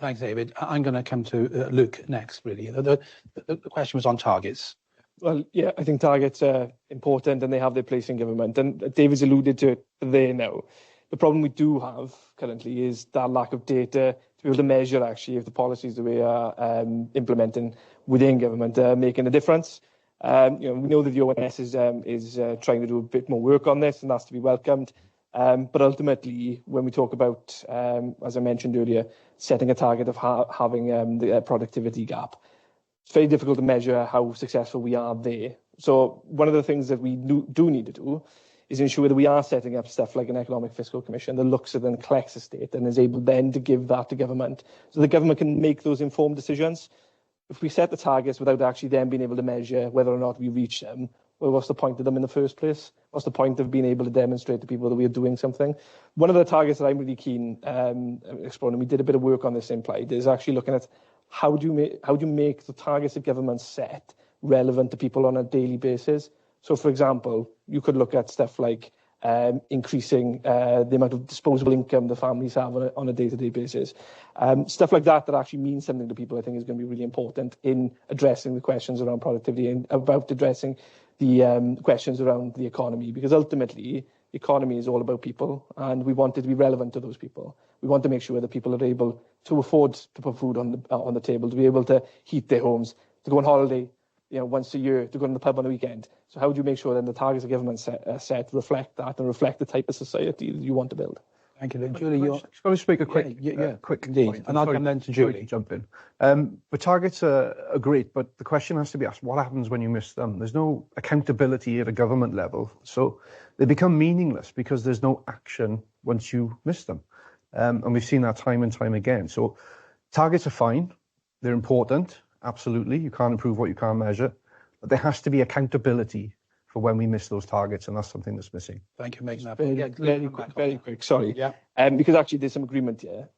Thanks, David. I'm going to come to Luke next, really. The question was on targets. Well, yeah, I think targets are important and they have their place in government. And David's alluded to it there now. The problem we do have currently is that lack of data to be able to measure actually if the policies that we are implementing within government are making a difference. We know that the ONS is trying to do a bit more work on this, and that's to be welcomed. But ultimately, when we talk about, as I mentioned earlier, setting a target of having the productivity gap, it's very difficult to measure how successful we are there. So one of the things that we do need to do is ensure that we are setting up stuff like an economic fiscal commission that looks at and collects the state and is able then to give that to government so the government can make those informed decisions. If we set the targets without actually then being able to measure whether or not we reach them, well, what's the point of them in the first place? What's the point of being able to demonstrate to people that we are doing something? One of the targets that I'm really keen exploring, and we did a bit of work on this in Pleidiau, is actually looking at how do you make the targets that government set relevant to people on a daily basis. So, for example, you could look at stuff like increasing the amount of disposable income the families have on a day-to-day basis. Stuff like that actually means something to people, I think, is going to be really important in addressing the questions around productivity and about addressing the questions around the economy, because ultimately the economy is all about people and we want it to be relevant to those people. We want to make sure that people are able to afford to put food on the table, to be able to heat their homes, to go on holiday once a year, to go to the pub on a weekend. So how do you make sure that the targets the government set reflect that and reflect the type of society that you want to build? Thank you, Julie. You're going to speak a quick, quick indeed, point. And I'll come then to Julie. Jump in. The targets are great, but the question has to be asked: what happens when you miss them? There's no accountability at a government level, so they become meaningless because there's no action once you miss them, and we've seen that time and time again. So targets are fine; they're important. Absolutely, you can't improve what you can't measure, but there has to be accountability for when we miss those targets, and that's something that's missing. Thank you for making that. Very quick. Sorry. Yeah. Because actually, there's some agreement here.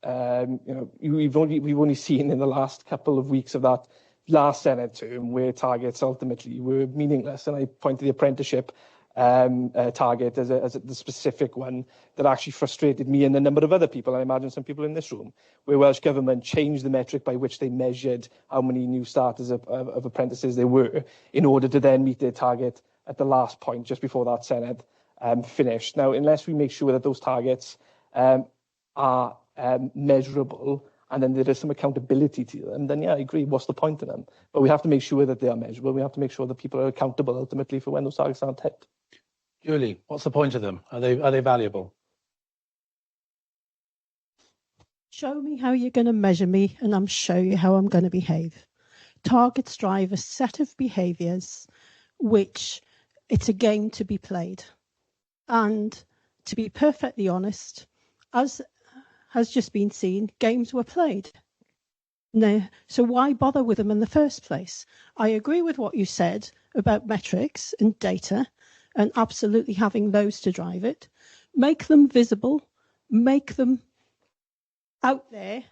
We've only seen in the last couple of weeks of that last Senedd term where targets ultimately were meaningless, and I point to the apprenticeship target as the specific one that actually frustrated me and a number of other people, and I imagine some people in this room, where Welsh Government changed the metric by which they measured how many new starters of apprentices there were in order to then meet their target at the last point, just before that Senedd finished. Now, unless we make sure that those targets are measurable and then there is some accountability to them, then yeah, I agree, what's the point of them? But we have to make sure that they are measurable. We have to make sure that people are accountable ultimately for when those targets aren't hit. Julie, what's the point of them? Are they valuable? Show me how you're going to measure me and I'll show you how I'm going to behave. Targets drive a set of behaviours which it's a game to be played. And to be perfectly honest, as has just been seen, games were played. No, so why bother with them in the first place? I agree with what you said about metrics and data and absolutely having those to drive it. Make them visible, make them out there,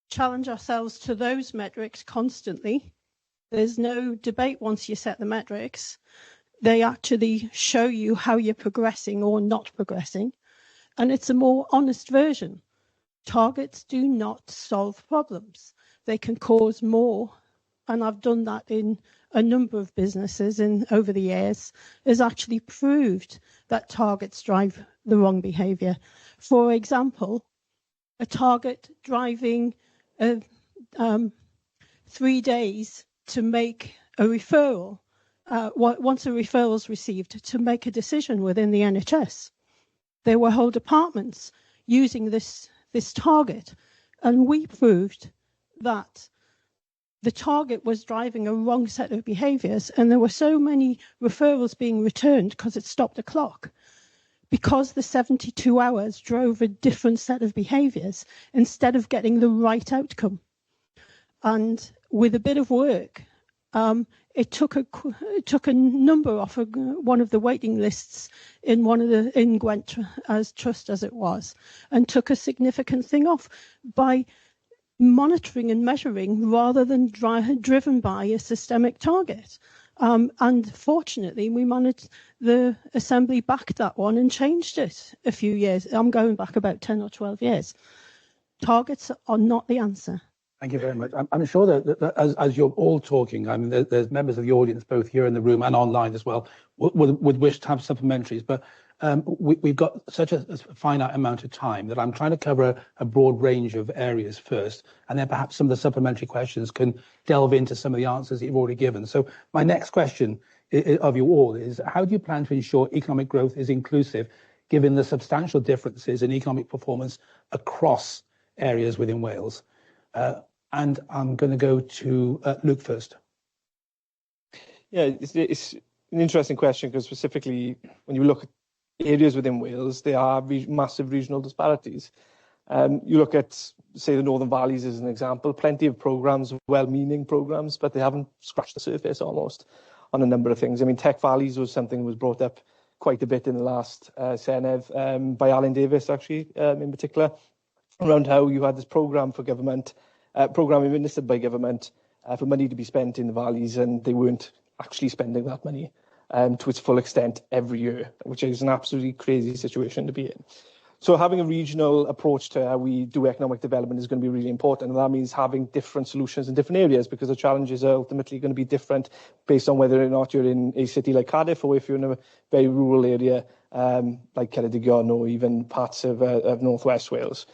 challenge ourselves to those metrics constantly. There's no debate once you set the metrics. They actually show you how you're progressing or not progressing. And it's a more honest version. Targets do not solve problems. They can cause more. And I've done that in a number of businesses over the years, has actually proved that targets drive the wrong behaviour. For example, a target driving 3 days to make a referral, once a referral is received, to make a decision within the NHS. There were whole departments using this target, and we proved that the target was driving a wrong set of behaviours, and there were so many referrals being returned because it stopped the clock, because the 72 hours drove a different set of behaviours instead of getting the right outcome. And with a bit of work, it took a number off one of the waiting lists in Gwent as trust as it was, and took a significant thing off by monitoring and measuring rather than driven by a systemic target. And fortunately, the Assembly backed that one and changed it a few years. I'm going back about 10 or 12 years. Targets are not the answer. Thank you very much. I'm sure that as you're all talking, I mean, there's members of the audience, both here in the room and online as well, would wish to have supplementaries. But we've got such a finite amount of time that I'm trying to cover a broad range of areas first, and then perhaps some of the supplementary questions can delve into some of the answers that you've already given. So my next question of you all is, how do you plan to ensure economic growth is inclusive, given the substantial differences in economic performance across areas within Wales? And I'm going to go to Luke first. Yeah, it's an interesting question, because specifically when you look at areas within Wales, there are massive regional disparities. You look at, say, the Northern Valleys as an example, plenty of programmes, well-meaning programmes, but they haven't scratched the surface almost on a number of things. I mean, Tech Valleys was something that was brought up quite a bit in the last Senedd by Alan Davis, actually, in particular, around how you had this programme for government, programme administered by government for money to be spent in the valleys, and they weren't actually spending that money to its full extent every year, which is an absolutely crazy situation to be in. So having a regional approach to how we do economic development is going to be really important, and that means having different solutions in different areas, because the challenges are ultimately going to be different based on whether or not you're in a city like Cardiff or if you're in a very rural area like Ceredigion or even parts of North West Wales.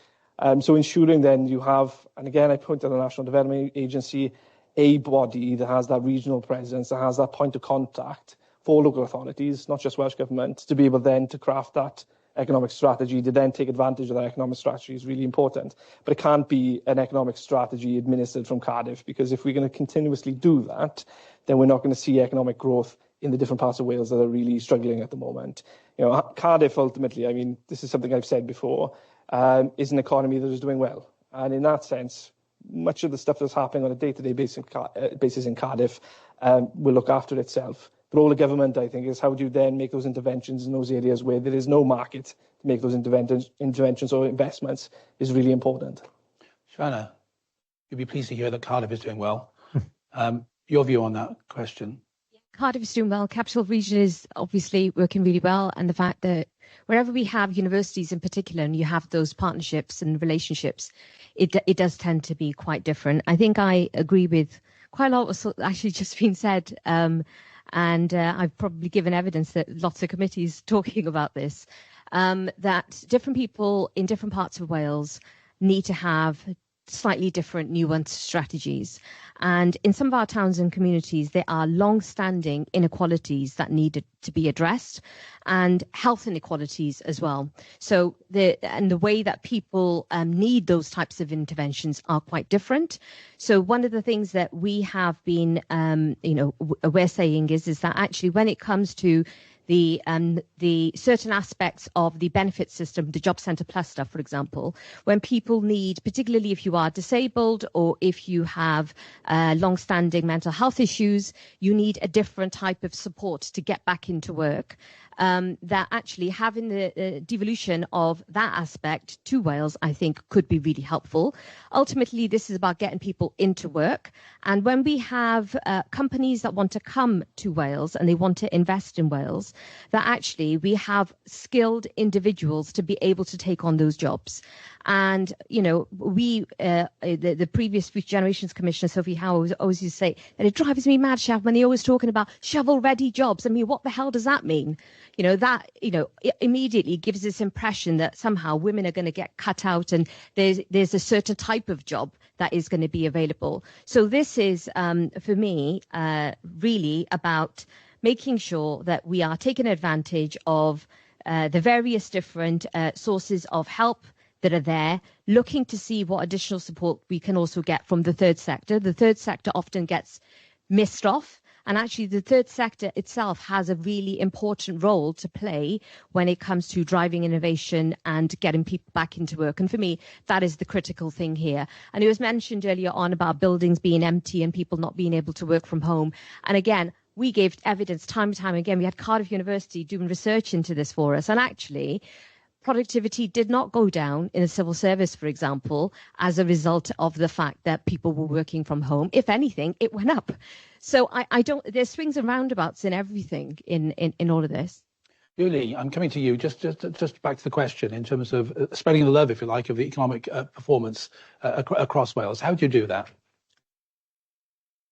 So ensuring then you have, and again I point to the National Development Agency, a body that has that regional presence, that has that point of contact for local authorities, not just Welsh Government, to be able then to craft that economic strategy, to then take advantage of that economic strategy is really important. But it can't be an economic strategy administered from Cardiff, because if we're going to continuously do that, then we're not going to see economic growth in the different parts of Wales that are really struggling at the moment. You know, Cardiff ultimately, I mean, this is something I've said before, is an economy that is doing well. And in that sense, much of the stuff that's happening on a day-to-day basis in Cardiff will look after itself. The role of government, I think, is how do you then make those interventions in those areas where there is no market to make those interventions or investments is really important. Shana, you'll be pleased to hear that Cardiff is doing well. Your view on that question? Cardiff is doing well. Capital Region is obviously working really well, and the fact that wherever we have universities in particular, and you have those partnerships and relationships, it does tend to be quite different. I think I agree with quite a lot of what's actually just been said, and I've probably given evidence that lots of committees talking about this, that different people in different parts of Wales need to have slightly different nuanced strategies. And in some of our towns and communities, there are long-standing inequalities that need to be addressed, and health inequalities as well. So the way that people need those types of interventions are quite different. So one of the things that we have been, we're saying is that actually when it comes to the certain aspects of the benefit system, the Job Centre Plus stuff, for example, when people need, particularly if you are disabled or if you have long-standing mental health issues, you need a different type of support to get back into work. That actually having the devolution of that aspect to Wales, I think, could be really helpful. Ultimately, this is about getting people into work. And when we have companies that want to come to Wales and they want to invest in Wales, that actually we have skilled individuals to be able to take on those jobs. And, you know, the previous Future Generations Commissioner, Sophie Howe, always used to say that it drives me mad, Shav, when they're always talking about shovel-ready jobs. I mean, what the hell does that mean? that, immediately gives this impression that somehow women are going to get cut out and there's a certain type of job that is going to be available. So this is, for me, really about making sure that we are taking advantage of the various different sources of help that are there, looking to see what additional support we can also get from the third sector. The third sector often gets missed off, and actually the third sector itself has a really important role to play when it comes to driving innovation and getting people back into work. And for me, that is the critical thing here. And it was mentioned earlier on about buildings being empty and people not being able to work from home. And again, we gave evidence time and time again. We had Cardiff University doing research into this for us. And actually, productivity did not go down in the civil service, for example, as a result of the fact that people were working from home. If anything, it went up. So I don't, there's swings and roundabouts in everything in all of this. Julie, I'm coming to you. Just back to the question in terms of spreading the love, if you like, of the economic performance across Wales. How do you do that?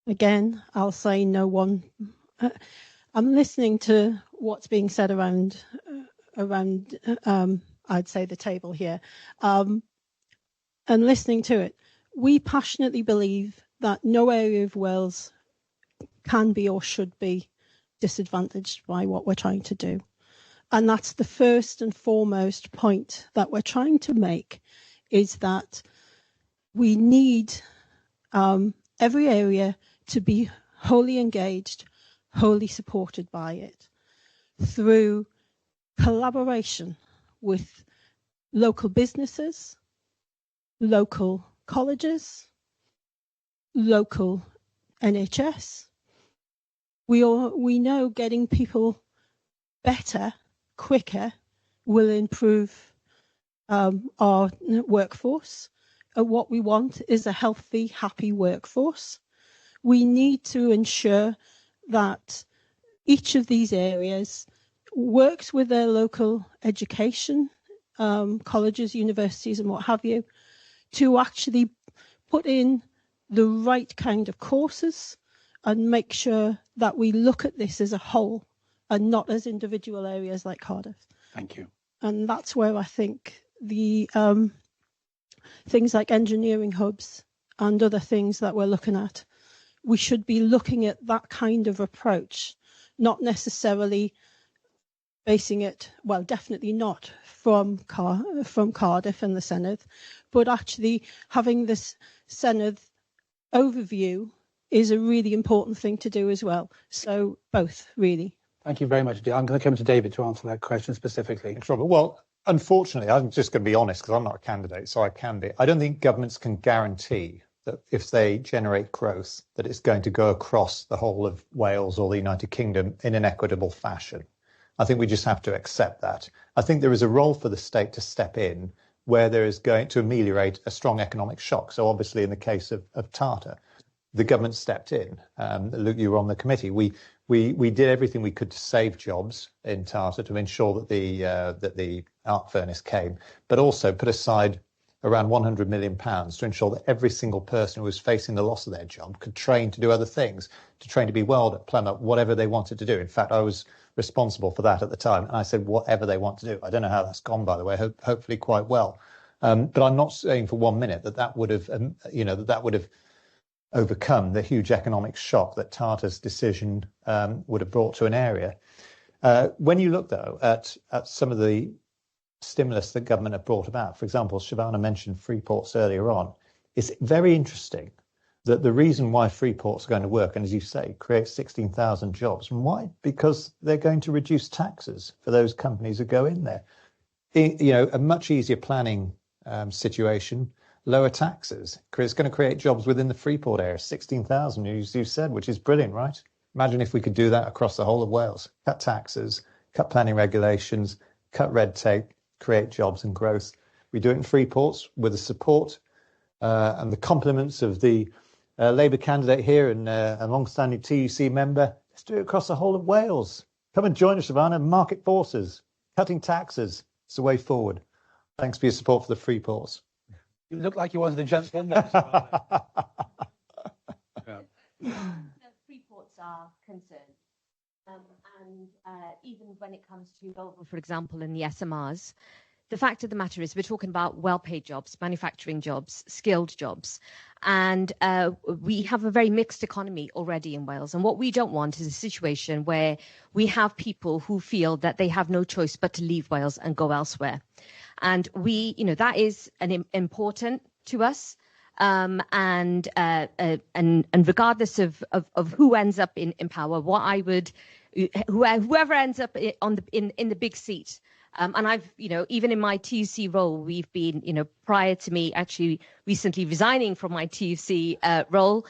Again, I'll say no one. I'm listening to what's being said around I'd say the table here, and listening to it. We passionately believe that no area of Wales can be or should be disadvantaged by what we're trying to do. And that's the first and foremost point that we're trying to make, is that we need every area to be wholly engaged, wholly supported by it through collaboration with local businesses, local colleges, local NHS. We know getting people better, quicker, will improve our workforce. What we want is a healthy, happy workforce. We need to ensure that each of these areas works with their local education, colleges, universities, and what have you, to actually put in the right kind of courses and make sure that we look at this as a whole and not as individual areas like Cardiff. Thank you. And that's where I think the things like engineering hubs and other things that we're looking at, we should be looking at that kind of approach, not necessarily basing it, well, definitely not from Cardiff and the Senedd, but actually having this Senedd overview is a really important thing to do as well. So both, really. Thank you very much, Dee. I'm going to come to David to answer that question specifically. Thanks, Robert. Well, unfortunately, I'm just going to be honest because I'm not a candidate, so I can be. I don't think governments can guarantee that if they generate growth, that it's going to go across the whole of Wales or the United Kingdom in an equitable fashion. I think we just have to accept that. I think there is a role for the state to step in where there is going to ameliorate a strong economic shock. So obviously in the case of Tata, the government stepped in. Luke, you were on the committee. We did everything we could to save jobs in Tata to ensure that the arc furnace came, but also put aside around £100 million to ensure that every single person who was facing the loss of their job could train to do other things, to train to be welder, plumber, whatever they wanted to do. In fact, I was responsible for that at the time, and I said whatever they want to do. I don't know how that's gone, by the way. Hopefully quite well. But I'm not saying for 1 minute that would have, that would have overcome the huge economic shock that Tata's decision would have brought to an area. When you look, though, at some of the stimulus that government have brought about, for example, Shavana mentioned free ports earlier on, it's very interesting that the reason why free ports are going to work, and as you say, create 16,000 jobs, and why? Because they're going to reduce taxes for those companies who go in there. A much easier planning situation, lower taxes. It's going to create jobs within the Freeport area, 16,000, as you said, which is brilliant, right? Imagine if we could do that across the whole of Wales. Cut taxes, cut planning regulations, cut red tape, create jobs and growth. We do it in Freeports with the support and the compliments of the Labour candidate here and a long-standing TUC member. Let's do it across the whole of Wales. Come and join us, Shavana. Market forces, cutting taxes. It's the way forward. Thanks for your support for the Freeports. You look like you wanted to jump in there. The Freeports are concerned. And even when it comes to, for example, in the SMRs, the fact of the matter is we're talking about well-paid jobs, manufacturing jobs, skilled jobs. And we have a very mixed economy already in Wales. And what we don't want is a situation where we have people who feel that they have no choice but to leave Wales and go elsewhere. And that is important to us. And regardless of who ends up in power, whoever ends up in the big seat. And I've, even in my TUC role, we've been, prior to me actually recently resigning from my TUC role,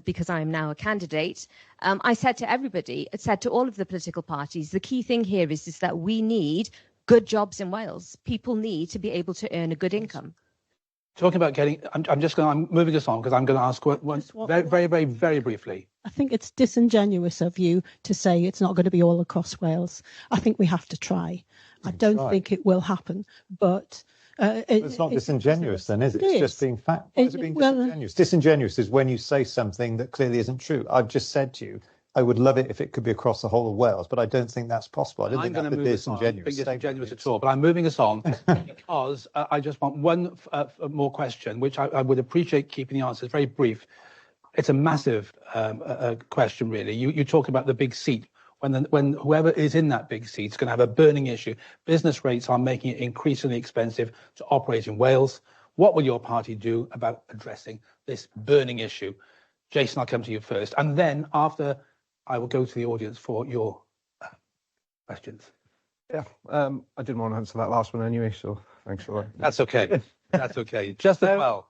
because I'm now a candidate, I said to all of the political parties, the key thing here is that we need good jobs in Wales. People need to be able to earn a good income. Talking about I'm moving us on because I'm going to ask one very, very, very briefly. I think it's disingenuous of you to say it's not going to be all across Wales. I think we have to try. I don't think it will happen, but it's not disingenuous then, is it? It's just being fact. Why is it being disingenuous? Disingenuous is when you say something that clearly isn't true. I've just said to you, I would love it if it could be across the whole of Wales, but I don't think that's possible. I don't think that's disingenuous at all. But I'm moving us on because I just want one more question, which I would appreciate keeping the answers very brief. It's a massive question, really. You talk about the big seat. When whoever is in that big seat is going to have a burning issue. Business rates are making it increasingly expensive to operate in Wales. What will your party do about addressing this burning issue? Jason, I'll come to you first. And then after, I will go to the audience for your questions. Yeah, I didn't want to answer that last one anyway, so thanks for that. That's okay. That's okay. Just as well.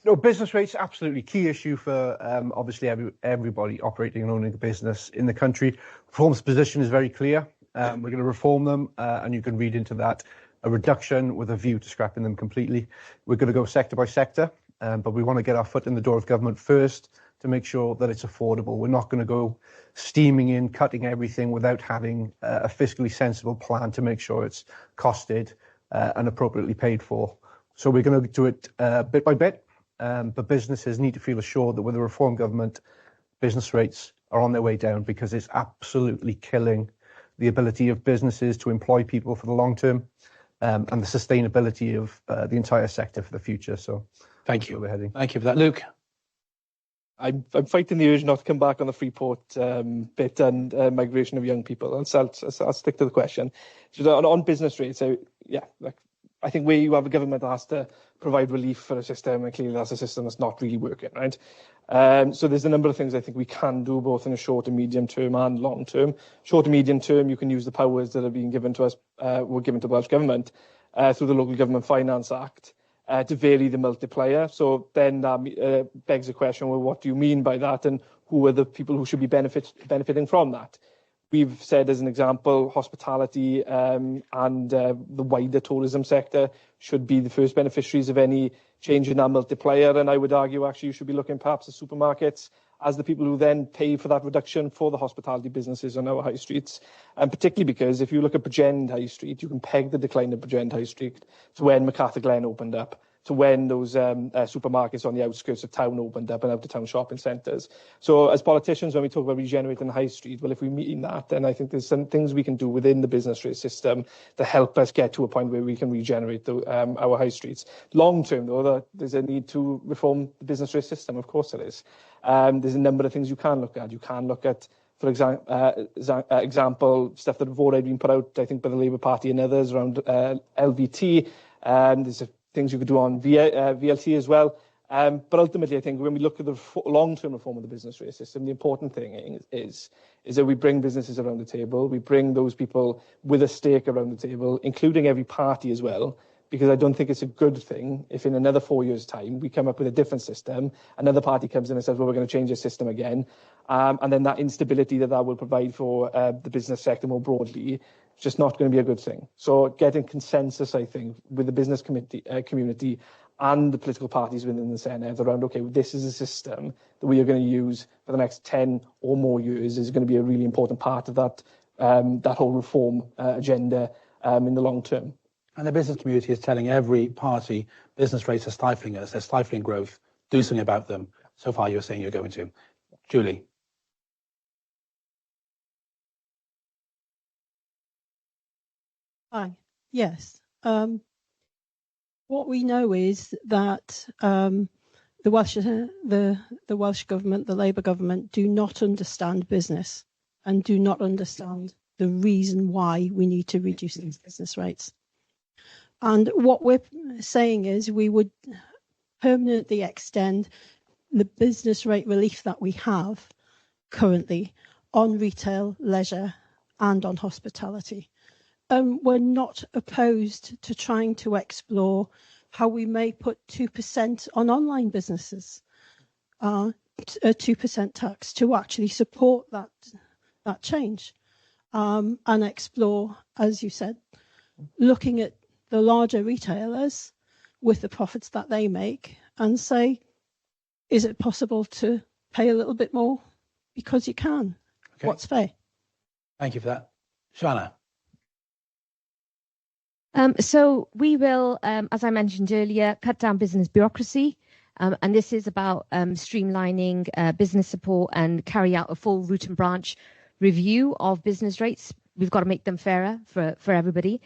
No, business rates, absolutely key issue for obviously everybody operating and owning a business in the country. Reform's position is very clear. We're going to reform them, and you can read into that a reduction with a view to scrapping them completely. We're going to go sector by sector, but we want to get our foot in the door of government first to make sure that it's affordable. We're not going to go steaming in, cutting everything without having a fiscally sensible plan to make sure it's costed and appropriately paid for. So we're going to do it bit by bit, but businesses need to feel assured that with a reform government, business rates are on their way down because it's absolutely killing the ability of businesses to employ people for the long term and the sustainability of the entire sector for the future. So thank you. We're heading. Thank you for that. Luke? I'm fighting the urge not to come back on the Freeport bit and migration of young people. So I'll stick to the question. So on business rates, I think where you have a government that has to provide relief for a system, and clearly that's a system that's not really working, right? So there's a number of things I think we can do, both in a short and medium term and long term. Short and medium term, you can use the powers that are being given to us, were given to Welsh Government through the Local Government Finance Act. To vary the multiplier. So then that begs the question, well, what do you mean by that? And who are the people who should be benefiting from that? We've said, as an example, hospitality and the wider tourism sector should be the first beneficiaries of any change in that multiplier. And I would argue, actually, you should be looking perhaps at supermarkets as the people who then pay for that reduction for the hospitality businesses on our high streets. And particularly because if you look at Bridgend High Street, you can peg the decline of Bridgend High Street to when Macarthur Glen opened up, to when those supermarkets on the outskirts of town opened up and out-of-town shopping centres. So as politicians, when we talk about regenerating the high street, well, if we mean that, then I think there's some things we can do within the business rate system to help us get to a point where we can regenerate our high streets. Long term, though, there's a need to reform the business rate system. Of course there is. There's a number of things you can look at. You can look at, for example, stuff that have already been put out, I think, by the Labour Party and others around LVT. There's things you could do on VLT as well. But ultimately, I think when we look at the long-term reform of the business rate system, the important thing is that we bring businesses around the table. We bring those people with a stake around the table, including every party as well. Because I don't think it's a good thing if in another 4 years' time we come up with a different system, another party comes in and says, well, we're going to change the system again. And then that instability that will provide for the business sector more broadly, it's just not going to be a good thing. So getting consensus, I think, with the business community and the political parties within the Senedd around, OK, this is a system that we are going to use for the next 10 or more years is going to be a really important part of that whole reform agenda in the long term. And the business community is telling every party business rates are stifling us, they're stifling growth, do something about them. So far you're saying you're going to. Julie. Hi. Yes. What we know is that the Welsh government, the Labour government, do not understand business and do not understand the reason why we need to reduce these business rates. And what we're saying is we would permanently extend the business rate relief that we have currently on retail, leisure, and on hospitality. We're not opposed to trying to explore how we may put 2% on online businesses, a 2% tax to actually support that change, and explore, as you said, looking at the larger retailers with the profits that they make and say, is it possible to pay a little bit more because you can? Okay. What's fair? Thank you for that. Shana. So we will, as I mentioned earlier, cut down business bureaucracy. And this is about streamlining business support and carry out a full root and branch review of business rates. We've got to make them fairer for everybody.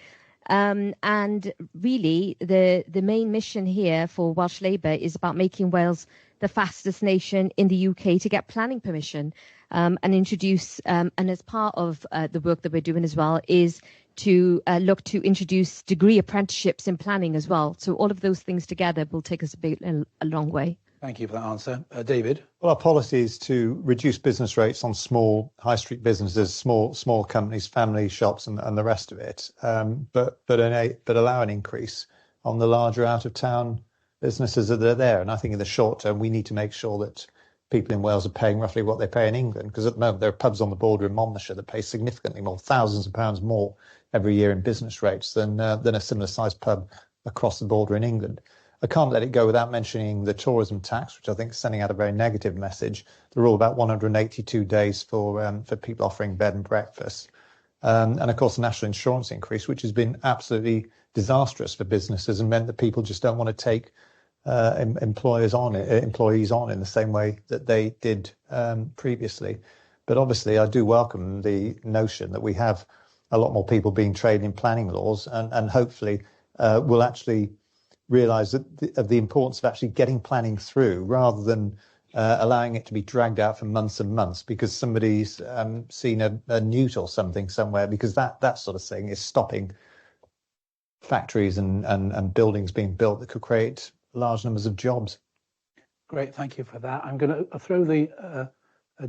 And really, the main mission here for Welsh Labour is about making Wales the fastest nation in the UK to get planning permission, and introduce, and as part of the work that we're doing as well, is to look to introduce degree apprenticeships in planning as well. So all of those things together will take us a long way. Thank you for that answer. David? Well, our policy is to reduce business rates on small high street businesses, small companies, family shops and the rest of it, but allow an increase on the larger out-of-town businesses that are there. And I think in the short term, we need to make sure that people in Wales are paying roughly what they pay in England, because at the moment there are pubs on the border in Monmouthshire that pay significantly more, thousands of pounds more every year in business rates than a similar sized pub across the border in England. I can't let it go without mentioning the tourism tax, which I think is sending out a very negative message. The rule about 182 days for people offering bed and breakfast. And of course, the national insurance increase, which has been absolutely disastrous for businesses and meant that people just don't want to take employees on in the same way that they did previously. But obviously, I do welcome the notion that we have a lot more people being trained in planning laws, and hopefully will actually realise of the importance of actually getting planning through rather than allowing it to be dragged out for months and months because somebody's seen a newt or something somewhere, because that sort of thing is stopping factories and buildings being built that could create large numbers of jobs. Great, thank you for that. I'm going to throw the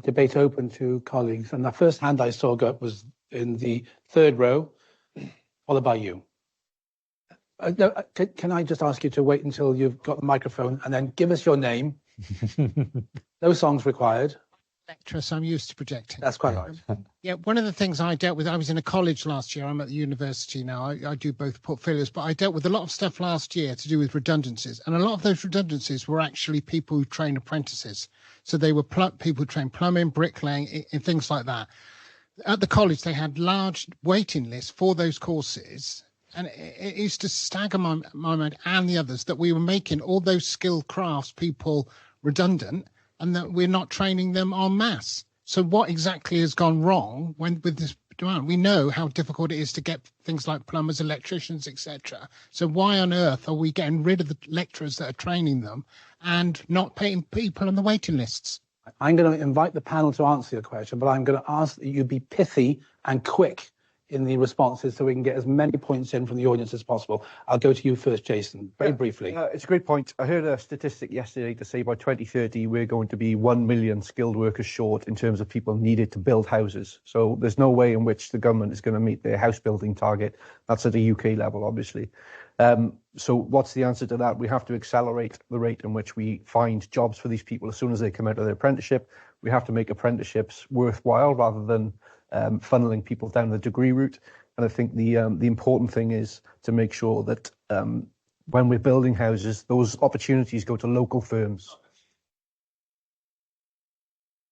debate open to colleagues. And the first hand I saw go up was in the third row, followed by you. No, can I just ask you to wait until you've got the microphone and then give us your name? No songs required. Lecturer, so I'm used to projecting. That's quite right. Yeah, one of the things I dealt with, I was in a college last year. I'm at the university now. I do both portfolios, but I dealt with a lot of stuff last year to do with redundancies. And a lot of those redundancies were actually people who train apprentices. So they were people who train plumbing, bricklaying, and things like that. At the college, they had large waiting lists for those courses. And it used to stagger my mind and the others that we were making all those skilled crafts people redundant and that we're not training them en masse. So what exactly has gone wrong with this demand? We know how difficult it is to get things like plumbers, electricians, etc. So why on earth are we getting rid of the lecturers that are training them and not paying people on the waiting lists? I'm going to invite the panel to answer your question, but I'm going to ask that you be pithy and quick in the responses so we can get as many points in from the audience as possible. I'll go to you first, Jason, very briefly. It's a great point. I heard a statistic yesterday to say by 2030 we're going to be 1 million skilled workers short in terms of people needed to build houses. So there's no way in which the government is going to meet their house building target. That's at a UK level, obviously. So what's the answer to that? We have to accelerate the rate in which we find jobs for these people as soon as they come out of their apprenticeship. We have to make apprenticeships worthwhile rather than funneling people down the degree route. And I think the important thing is to make sure that when we're building houses, those opportunities go to local firms.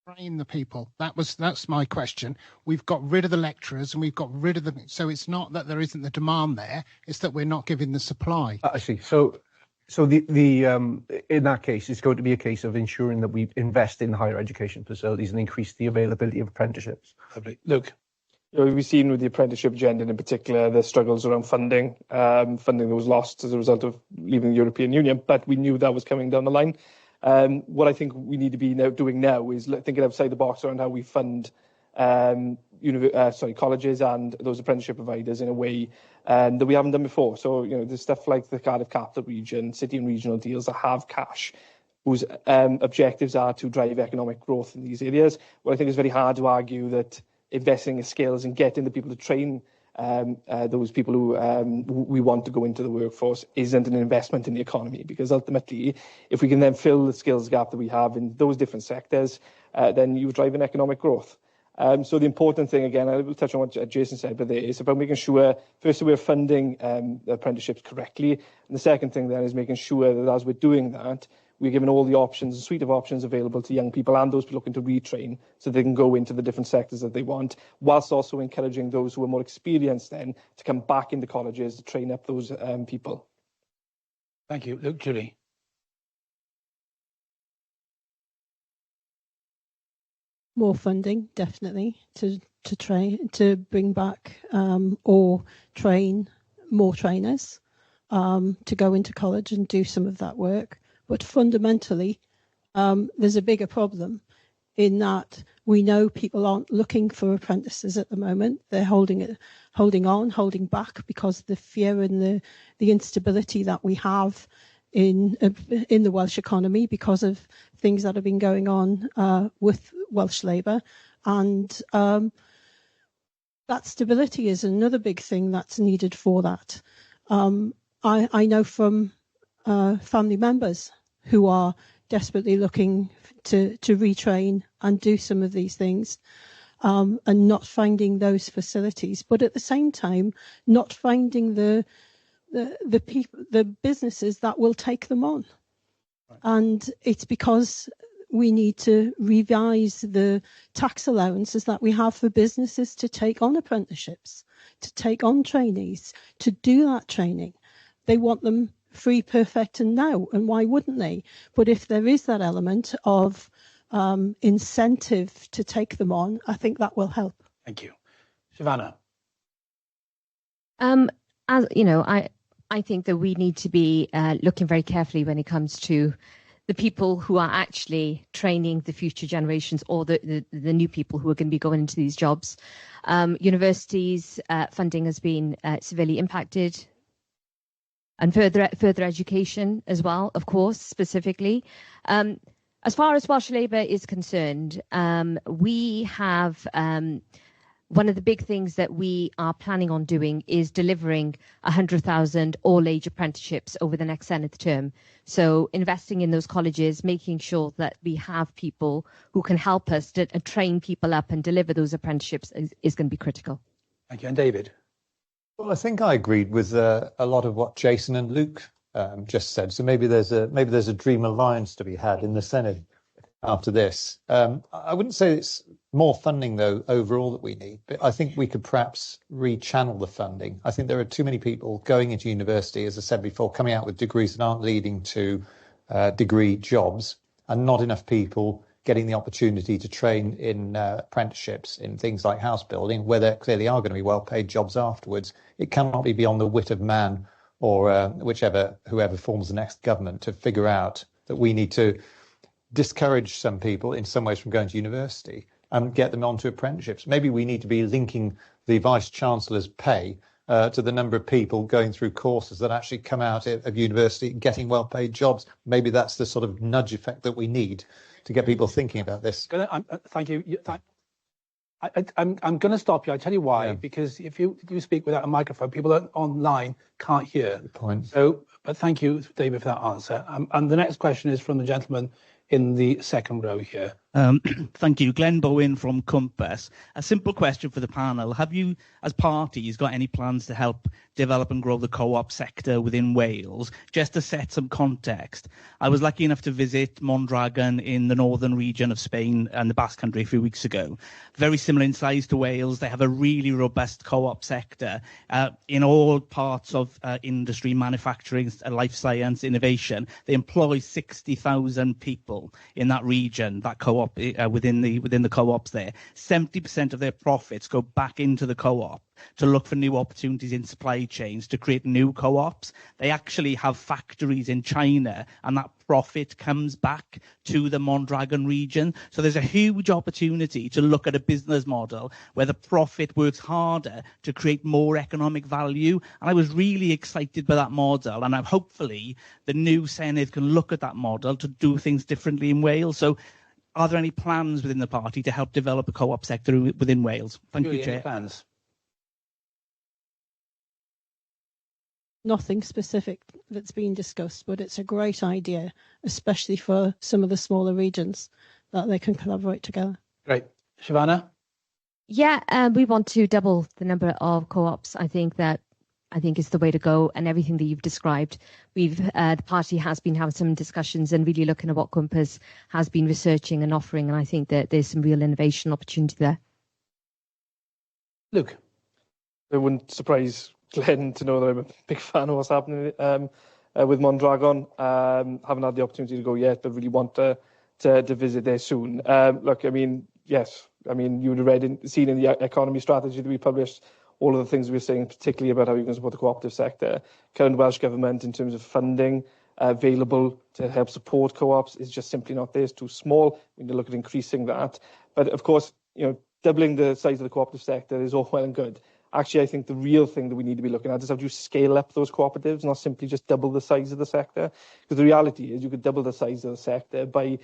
Train the people. That's my question. We've got rid of the lecturers and we've got rid of them. So it's not that there isn't the demand there; it's that we're not giving the supply. I see. So the in that case, it's going to be a case of ensuring that we invest in higher education facilities and increase the availability of apprenticeships. Lovely. Luke. We've seen with the apprenticeship agenda in particular the struggles around funding that was lost as a result of leaving the European Union, but we knew that was coming down the line. What I think we need to be doing now is thinking outside the box around how we fund colleges and those apprenticeship providers in a way that we haven't done before. So, there's stuff like the Cardiff Capital Region, city and regional deals that have cash, whose objectives are to drive economic growth in these areas. Well, I think it's very hard to argue that investing in skills and getting the people to train those people who we want to go into the workforce isn't an investment in the economy, because ultimately, if we can then fill the skills gap that we have in those different sectors, then you drive an economic growth. So the important thing, again, I will touch on what Jason said, but it's about making sure, first, we're funding the apprenticeships correctly. And the second thing then is making sure that as we're doing that, we're given all the options, a suite of options available to young people and those looking to retrain so they can go into the different sectors that they want, whilst also encouraging those who are more experienced then to come back into colleges to train up those people. Thank you. Luke, Julie. More funding, definitely, to bring back or train more trainers to go into college and do some of that work. But fundamentally, there's a bigger problem in that we know people aren't looking for apprentices at the moment. They're holding back because of the fear and the instability that we have in the Welsh economy because of things that have been going on with Welsh Labour. And that stability is another big thing that's needed for that. I know from family members who are desperately looking to retrain and do some of these things and not finding those facilities, but at the same time not finding the businesses that will take them on. Right. And it's because we need to revise the tax allowances that we have for businesses to take on apprenticeships, to take on trainees, to do that training. They want them free, perfect, and now, and why wouldn't they? But if there is that element of incentive to take them on, I think that will help. Thank you. Shivana. As you know, I think that we need to be looking very carefully when it comes to the people who are actually training the future generations or the new people who are going to be going into these jobs. Universities funding has been severely impacted, and further education as well, of course, specifically. As far as Welsh Labour is concerned, we have one of the big things that we are planning on doing is delivering 100,000 all-age apprenticeships over the next Senedd term. So investing in those colleges, making sure that we have people who can help us to train people up and deliver those apprenticeships is going to be critical. Thank you. And David? Well, I think I agreed with a lot of what Jason and Luke just said. So maybe there's a dream alliance to be had in the Senedd after this. I wouldn't say it's more funding, though, overall that we need, but I think we could perhaps rechannel the funding. I think there are too many people going into university, as I said before, coming out with degrees that aren't leading to degree jobs, and not enough people getting the opportunity to train in apprenticeships in things like house building, where there clearly are going to be well-paid jobs afterwards. It cannot be beyond the wit of man or whoever forms the next government to figure out that we need to discourage some people in some ways from going to university and get them onto apprenticeships. Maybe we need to be linking the Vice-Chancellor's pay to the number of people going through courses that actually come out of university getting well-paid jobs. Maybe that's the sort of nudge effect that we need to get people thinking about this. Thank you. I'm going to stop you. I'll tell you why. Yeah. Because if you speak without a microphone, people online can't hear. Good point. So, but thank you, David, for that answer. And the next question is from the gentleman in the second row here. Thank you. Glenn Bowen from Compass. A simple question for the panel. Have you, as parties, got any plans to help develop and grow the co-op sector within Wales? Just to set some context, I was lucky enough to visit Mondragon in the northern region of Spain and the Basque Country a few weeks ago. Very similar in size to Wales. They have a really robust co-op sector in all parts of industry, manufacturing, life science, innovation. They employ 60,000 people in that region, that co-op co-op within the co-ops there, 70% of their profits go back into the co-op to look for new opportunities in supply chains to create new co-ops. They actually have factories in China, and that profit comes back to the Mondragon region. So there's a huge opportunity to look at a business model where the profit works harder to create more economic value. And I was really excited by that model, and hopefully the new Senedd can look at that model to do things differently in Wales. So are there any plans within the party to help develop a co-op sector within Wales? Thank you, Chair. Plans? Nothing specific that's been discussed, but it's a great idea, especially for some of the smaller regions, that they can collaborate together. Great. Shivana? Yeah, we want to double the number of co-ops. I think is the way to go, and everything that you've described. The party has been having some discussions and really looking at what Compass has been researching and offering, and I think that there's some real innovation opportunity there. Luke? It wouldn't surprise Glenn to know that I'm a big fan of what's happening with Mondragon. Haven't had the opportunity to go yet, but really want to visit there soon. Look, I mean, yes, I mean, you would have seen in the Economi strategy that we published all of the things we were saying, particularly about how we can support the cooperative sector. Current Welsh Government, in terms of funding available to help support co-ops, is just simply not there. It's too small. We need to look at increasing that. But of course, doubling the size of the cooperative sector is all well and good. Actually, I think the real thing that we need to be looking at is how do you scale up those cooperatives, not simply just double the size of the sector. Because the reality is you could double the size of the sector by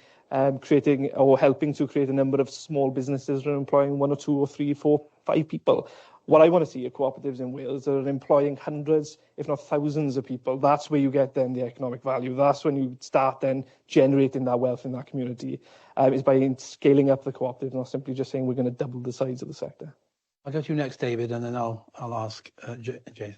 creating or helping to create a number of small businesses that are employing 1 or 2 or 3, 4, 5 people. What I want to see are cooperatives in Wales that are employing hundreds, if not thousands of people. That's where you get then the economic value. That's when you start then generating that wealth in that community, is by scaling up the cooperatives, not simply just saying we're going to double the size of the sector. I'll go to you next, David, and then I'll ask Jason.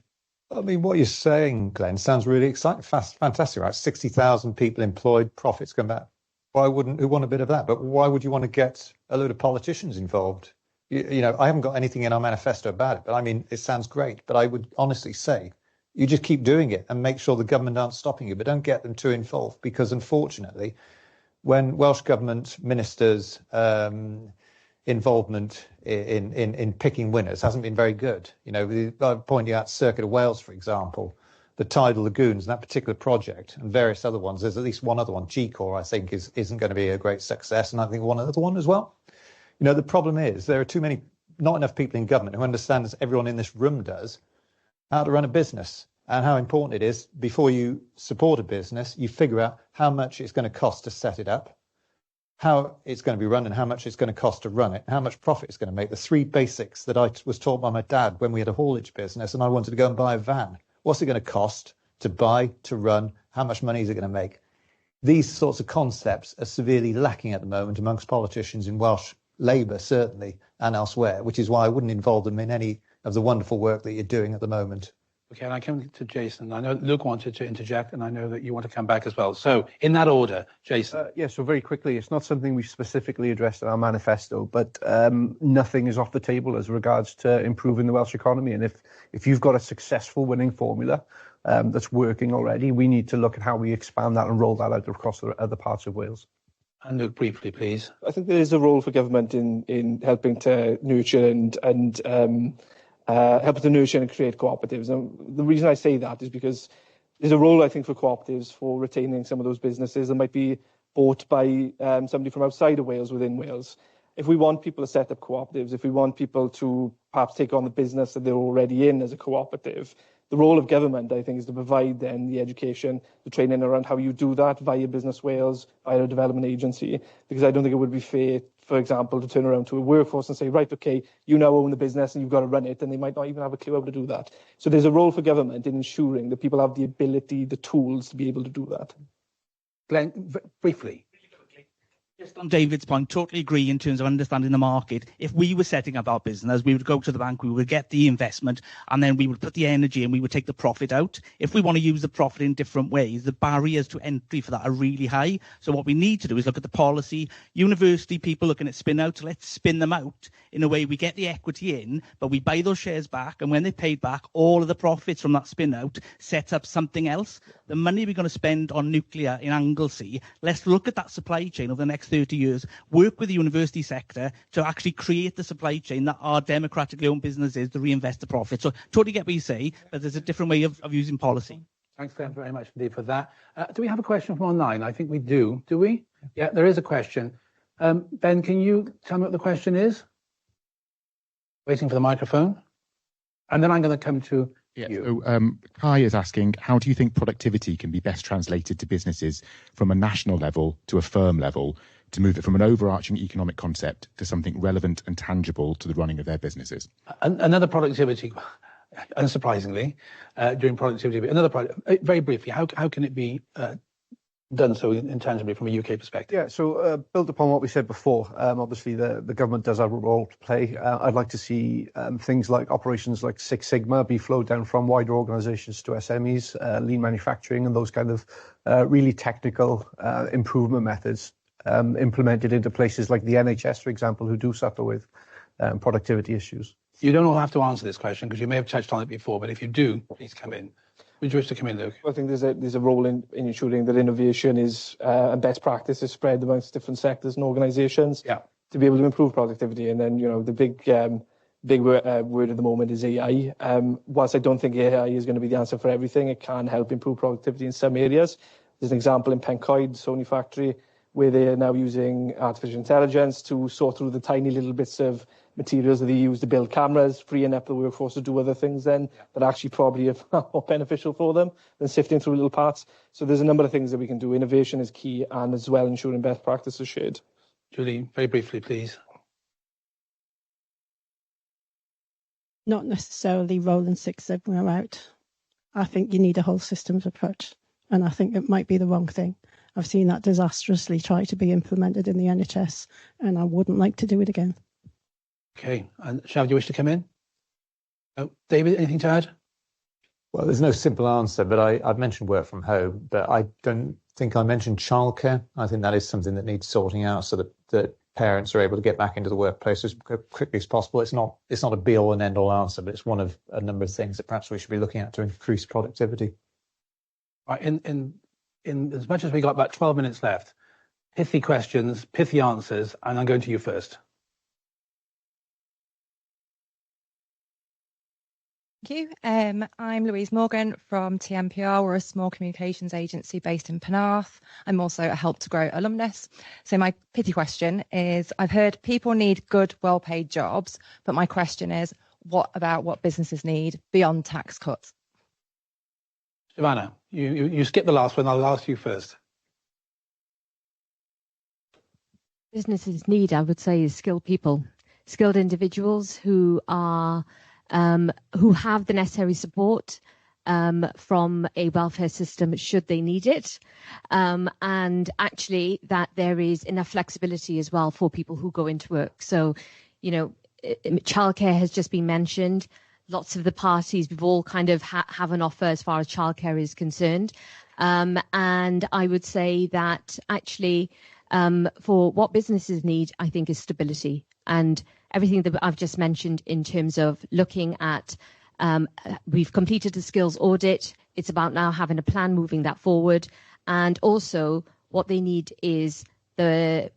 I mean, what you're saying, Glenn, sounds really exciting, fantastic, right? 60,000 people employed, profits come back. Who want a bit of that? But why would you want to get a load of politicians involved? I haven't got anything in our manifesto about it, but I mean, it sounds great. But I would honestly say, you just keep doing it and make sure the government aren't stopping you, but don't get them too involved, because unfortunately, when Welsh Government ministers' involvement in picking winners hasn't been very good. I'll point you out Circuit of Wales, for example, the tidal lagoons, and that particular project, and various other ones. There's at least one other one, G-Core, I think, isn't going to be a great success, and I think one other one as well. The problem is there are not enough people in government who understand, as everyone in this room does, how to run a business and how important it is, before you support a business, you figure out how much it's going to cost to set it up, how it's going to be run, and how much it's going to cost to run it, how much profit it's going to make. The 3 basics that I was taught by my dad when we had a haulage business and I wanted to go and buy a van. What's it going to cost to buy, to run? How much money is it going to make? These sorts of concepts are severely lacking at the moment amongst politicians in Welsh Labour, certainly, and elsewhere, which is why I wouldn't involve them in any of the wonderful work that you're doing at the moment. Okay, and I come to Jason. I know Luke wanted to interject, and I know that you want to come back as well. So, in that order, Jason. So very quickly, it's not something we've specifically addressed in our manifesto, but nothing is off the table as regards to improving the Welsh economy. And if you've got a successful winning formula that's working already, we need to look at how we expand that and roll that out across the other parts of Wales. And Luke, briefly, please. I think there is a role for government in helping to nurture and helping to nurture and create cooperatives. And the reason I say that is because there's a role, I think, for cooperatives for retaining some of those businesses that might be bought by somebody from outside of Wales within Wales. If we want people to set up cooperatives, if we want people to perhaps take on the business that they're already in as a cooperative, the role of government, I think, is to provide then the education, the training around how you do that via Business Wales, via a development agency, because I don't think it would be fair, for example, to turn around to a workforce and say, right, okay, you now own the business and you've got to run it, and they might not even have a clue how to do that. So there's a role for government in ensuring that people have the ability, the tools to be able to do that. Glenn, briefly. Just on David's point, totally agree in terms of understanding the market. If we were setting up our business, we would go to the bank, we would get the investment, and then we would put the energy and we would take the profit out. If we want to use the profit in different ways, the barriers to entry for that are really high. So what we need to do is look at the policy. University people looking at spin outs, let's spin them out in a way we get the equity in, but we buy those shares back, and when they're paid back, all of the profits from that spin out set up something else. The money we're going to spend on nuclear in Anglesey, let's look at that supply chain over the next 30 years, work with the university sector to actually create the supply chain that are democratically owned businesses to reinvest the profit. So totally get what you say, but there's a different way of using policy. Thanks very much indeed for that. Do we have a question from online? I think we do. Do we? Yeah, there is a question. Ben, can you tell me what the question is? Waiting for the microphone. And then I'm going to come to you. So Kai is asking, how do you think productivity can be best translated to businesses from a national level to a firm level to move it from an overarching economic concept to something relevant and tangible to the running of their businesses? Another productivity, unsurprisingly, during productivity, very briefly, how can it be done so intangibly from a UK perspective? Yeah, so build upon what we said before, obviously the government does have a role to play. I'd like to see things like operations like Six Sigma be flowed down from wider organisations to SMEs, lean manufacturing and those kind of really technical improvement methods implemented into places like the NHS, for example, who do suffer with productivity issues. You don't all have to answer this question because you may have touched on it before, but if you do, please come in. Would you wish to come in, Luke? I think there's a role in ensuring that innovation is and best practice is spread amongst different sectors and organisations to be able to improve productivity. And then, the big word at the moment is AI. Whilst I don't think AI is going to be the answer for everything, it can help improve productivity in some areas. There's an example in Pencoed, Sony factory, where they are now using artificial intelligence to sort through the tiny little bits of materials that they use to build cameras, freeing up the workforce to do other things then that actually probably are more beneficial for them than sifting through little parts. So there's a number of things that we can do. Innovation is key, and as well ensuring best practice is shared. Julie, very briefly, please. Not necessarily rolling Six Sigma out. I think you need a whole systems approach, and I think it might be the wrong thing. I've seen that disastrously try to be implemented in the NHS, and I wouldn't like to do it again. Okay, and Shav, do you wish to come in? Oh, David, anything to add? Well, there's no simple answer, but I've mentioned work from home, but I don't think I mentioned childcare. I think that is something that needs sorting out so that parents are able to get back into the workplace as quickly as possible. It's not a be-all and end-all answer, but it's one of a number of things that perhaps we should be looking at to increase productivity. Right, in as much as we got about 12 minutes left, pithy questions, pithy answers, and I'm going to you first. Thank you. I'm Louise Morgan from TMPR. We're a small communications agency based in Penarth. I'm also a Help to Grow alumnus. So my pithy question is, I've heard people need good, well-paid jobs, but my question is, what about what businesses need beyond tax cuts? Savannah, you skipped the last one. I'll ask you first. Businesses need, I would say, is skilled people, skilled individuals who are who have the necessary support from a welfare system should they need it, and actually that there is enough flexibility as well for people who go into work. So, childcare has just been mentioned. Lots of the parties, we've all kind of have an offer as far as childcare is concerned. And I would say that actually for what businesses need, I think, is stability. And everything that I've just mentioned in terms of looking at, we've completed the skills audit. It's about now having a plan, moving that forward. And also what they need is not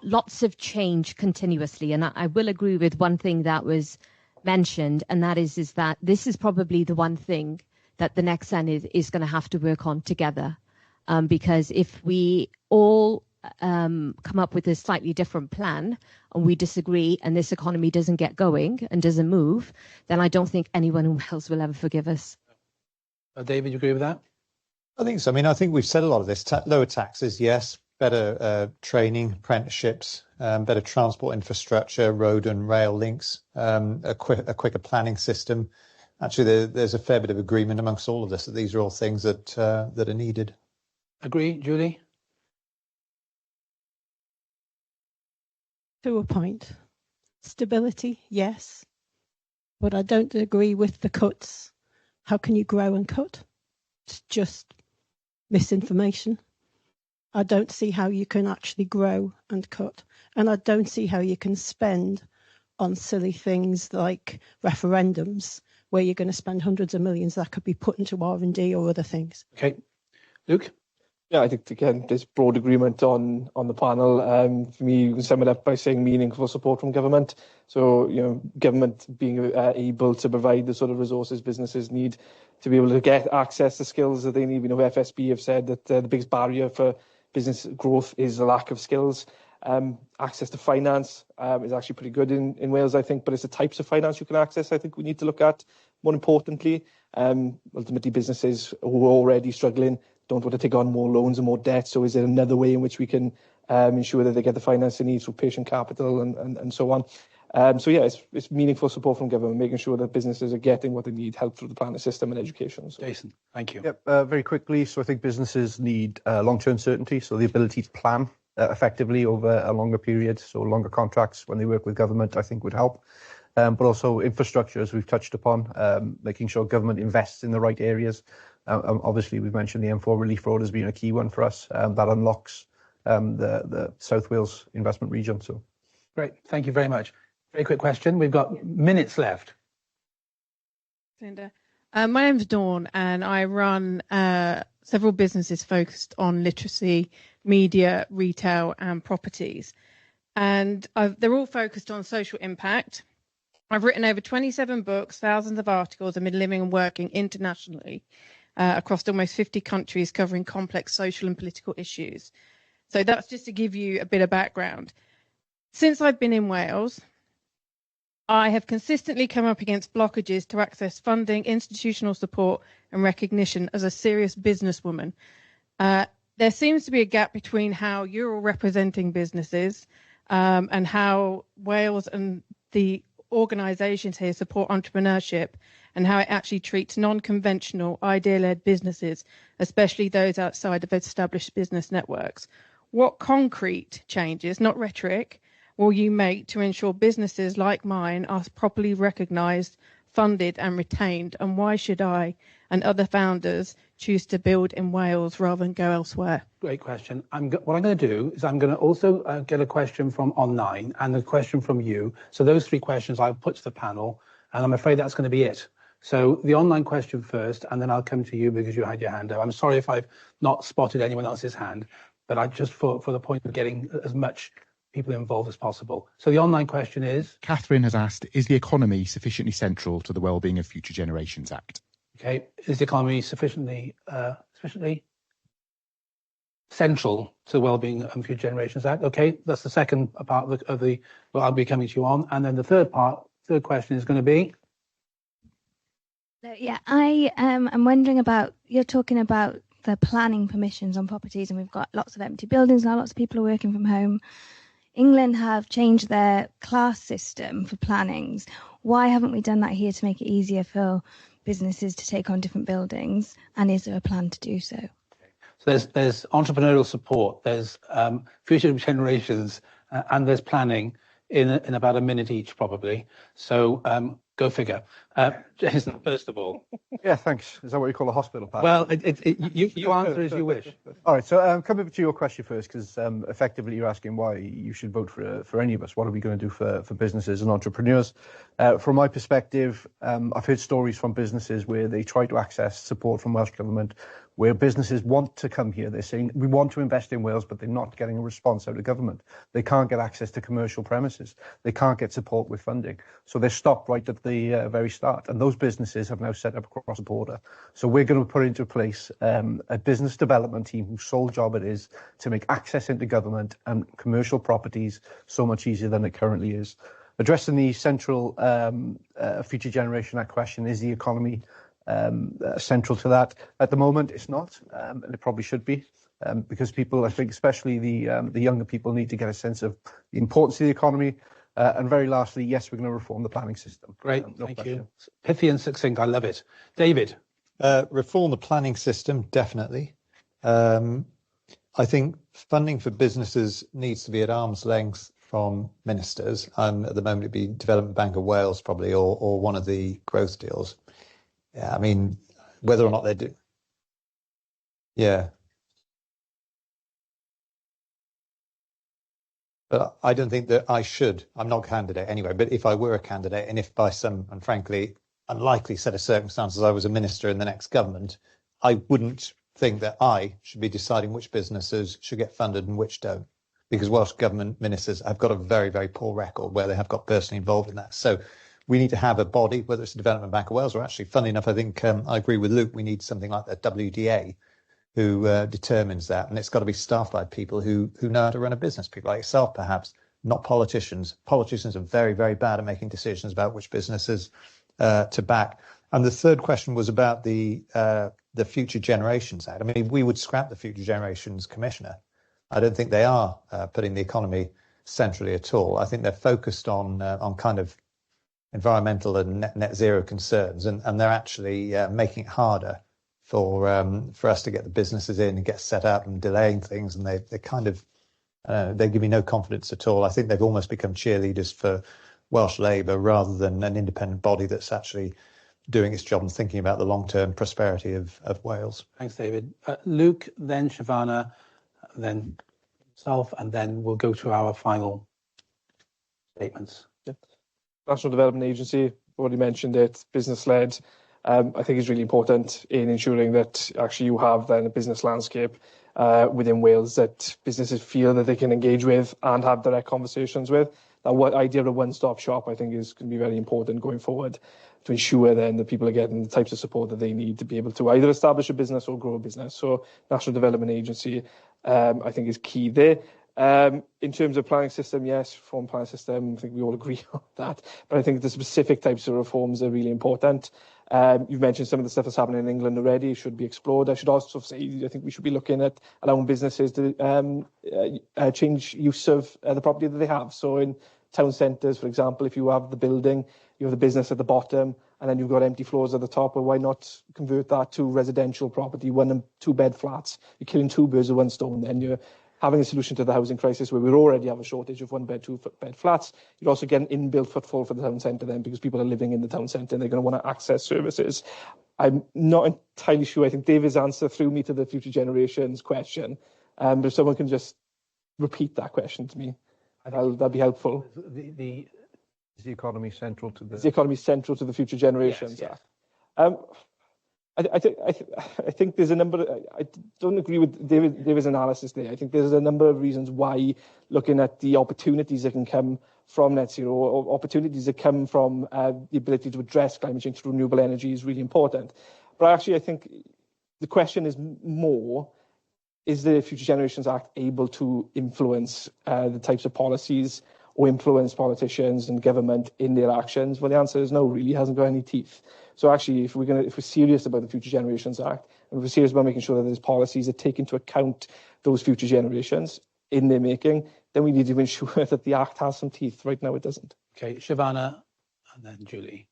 lots of change continuously. And I will agree with one thing that was mentioned, and that is that this is probably the one thing that the next Senedd is going to have to work on together. Because if we all come up with a slightly different plan and we disagree and this economy doesn't get going and doesn't move, then I don't think anyone else will ever forgive us. David, you agree with that? I think so. I mean, I think we've said a lot of this. Lower taxes, yes. Better training, apprenticeships, better transport infrastructure, road and rail links, a quicker planning system. Actually, there's a fair bit of agreement amongst all of this that these are all things that are needed. Agree, Julie? To a point. Stability, yes. But I don't agree with the cuts. How can you grow and cut? It's just misinformation. I don't see how you can actually grow and cut. And I don't see how you can spend on silly things like referendums where you're going to spend hundreds of millions that could be put into R&D or other things. Okay. Luke? Yeah, I think, again, there's broad agreement on the panel. For me, you can sum it up by saying meaningful support from government. So, government being able to provide the sort of resources businesses need to be able to get access to skills that they need. FSB have said that the biggest barrier for business growth is the lack of skills. Access to finance is actually pretty good in Wales, I think, but it's the types of finance you can access I think we need to look at more importantly. Ultimately, businesses who are already struggling don't want to take on more loans and more debt. So is there another way in which we can ensure that they get the finance they need through patient capital and so on? It's meaningful support from government, making sure that businesses are getting what they need, help through the planning system and education. So. Jason, thank you. Yep, very quickly. So I think businesses need long-term certainty, so the ability to plan effectively over a longer period. So longer contracts when they work with government, I think, would help. But also infrastructure, as we've touched upon, making sure government invests in the right areas. Obviously, we've mentioned the M4 relief road has been a key one for us. That unlocks the South Wales investment region. So, great, thank you very much. Very quick question. We've got minutes left. Linda. My name's Dawn, and I run several businesses focused on literacy, media, retail, and properties. And they're all focused on social impact. I've written over 27 books, thousands of articles, and been living and working internationally across almost 50 countries, covering complex social and political issues. So that's just to give you a bit of background. Since I've been in Wales, I have consistently come up against blockages to access funding, institutional support, and recognition as a serious businesswoman. There seems to be a gap between how you're all representing businesses and how Wales and the organisations here support entrepreneurship, and how it actually treats non-conventional, idea-led businesses, especially those outside of established business networks. What concrete changes, not rhetoric, will you make to ensure businesses like mine are properly recognised, funded and retained? And why should I and other founders choose to build in Wales rather than go elsewhere? Great question. What I'm going to do is I'm going to also get a question from online and a question from you. So those three questions I'll put to the panel, and I'm afraid that's going to be it. So the online question first, and then I'll come to you because you had your hand up. I'm sorry if I've not spotted anyone else's hand, but I just for the point of getting as much people involved as possible. So the online question is? Catherine has asked, is the economy sufficiently central to the Wellbeing of Future Generations Act? Okay, is the economy sufficiently central to the Wellbeing of Future Generations Act? Okay, that's the second part of the what I'll be coming to you on. And then the third question is going to be? Yeah, I am wondering about, you're talking about the planning permissions on properties, and we've got lots of empty buildings now, lots of people are working from home. England have changed their class system for plannings. Why haven't we done that here to make it easier for businesses to take on different buildings? And is there a plan to do so? So there's entrepreneurial support, there's future generations, and there's planning in about a minute each, probably. So go figure. Jason, first of all. Yeah, thanks. Is that what you call a hospital pass? Well, you answer as you wish. All right, so coming to your question first, because effectively you're asking why you should vote for any of us. What are we going to do for businesses and entrepreneurs? From my perspective, I've heard stories from businesses where they try to access support from Welsh Government, where businesses want to come here. They're saying, we want to invest in Wales, but they're not getting a response out of government. They can't get access to commercial premises. They can't get support with funding. So they're stopped right at the very start. And those businesses have now set up across the border. So we're going to put into place a business development team whose sole job it is to make access into government and commercial properties so much easier than it currently is. Addressing the central Future Generation Act question, is the economy central to that? At the moment, it's not, and it probably should be, because people, I think, especially the younger people, need to get a sense of the importance of the economy. And very lastly, yes, we're going to reform the planning system. Great, thank you. Pithy and succinct, I love it. David? Reform the planning system, definitely. I think funding for businesses needs to be at arm's length from ministers. At the moment, it'd be Development Bank of Wales, probably, or one of the growth deals. Yeah, I mean, whether or not they do. Yeah. But I don't think that I should. I'm not a candidate anyway, but if I were a candidate, and if by some, and frankly, unlikely set of circumstances, I was a minister in the next government, I wouldn't think that I should be deciding which businesses should get funded and which don't, because Welsh Government ministers have got a very, very poor record where they have got personally involved in that. So we need to have a body, whether it's the Development Bank of Wales, or actually, funnily enough, I think I agree with Luke, we need something like the WDA who determines that. And it's got to be staffed by people who know how to run a business, people like yourself, perhaps, not politicians. Politicians are very, very bad at making decisions about which businesses to back. And the third question was about the Future Generations Act. I mean, we would scrap the Future Generations Commissioner. I don't think they are putting the economy centrally at all. I think they're focused on kind of environmental and net zero concerns, and they're actually making it harder for us to get the businesses in and get set up, and delaying things. And they kind of they give me no confidence at all. I think they've almost become cheerleaders for Welsh Labour rather than an independent body that's actually doing its job and thinking about the long-term prosperity of Wales. Thanks, David. Luke, then Shavana, then self, and then we'll go to our final statements. Yeah. National Development Agency, already mentioned it, business-led. I think is really important in ensuring that actually you have then a business landscape within Wales that businesses feel that they can engage with and have direct conversations with. That idea of a one-stop shop, I think, is going to be very important going forward to ensure then that people are getting the types of support that they need to be able to either establish a business or grow a business. So National Development Agency, I think, is key there. In terms of planning system, yes, reform planning system, I think we all agree on that. But I think the specific types of reforms are really important. You've mentioned some of the stuff that's happening in England already should be explored. I should also say I think we should be looking at allowing businesses to change use of the property that they have. So in town centres, for example, if you have the building, you have the business at the bottom, and then you've got empty floors at the top, well, why not convert that to residential property, 1 and 2 bed flats? You're killing 2 birds with 1 stone, then you're having a solution to the housing crisis where we already have a shortage of 1 bed, 2 bed flats. You're also getting inbuilt footfall for the town centre then, because people are living in the town centre and they're going to want to access services. I'm not entirely sure. I think David's answer threw me to the Future Generations question. But if someone can just repeat that question to me, that'd be helpful. Is the economy central to the... Is the economy central to the Future Generations Act? I think there's a number. I don't agree with David's analysis there. I think there's a number of reasons why looking at the opportunities that can come from net zero, or opportunities that come from the ability to address climate change through renewable energy is really important. But actually, I think the question is more, is the Future Generations Act able to influence the types of policies or influence politicians and government in their actions? Well, the answer is no, really, it hasn't got any teeth. So actually, if we're serious about the Future Generations Act, and if we're serious about making sure that there's policies that take into account those future generations in their making, then we need to ensure that the Act has some teeth. Right now, it doesn't. Okay, Shavana, and then Julie.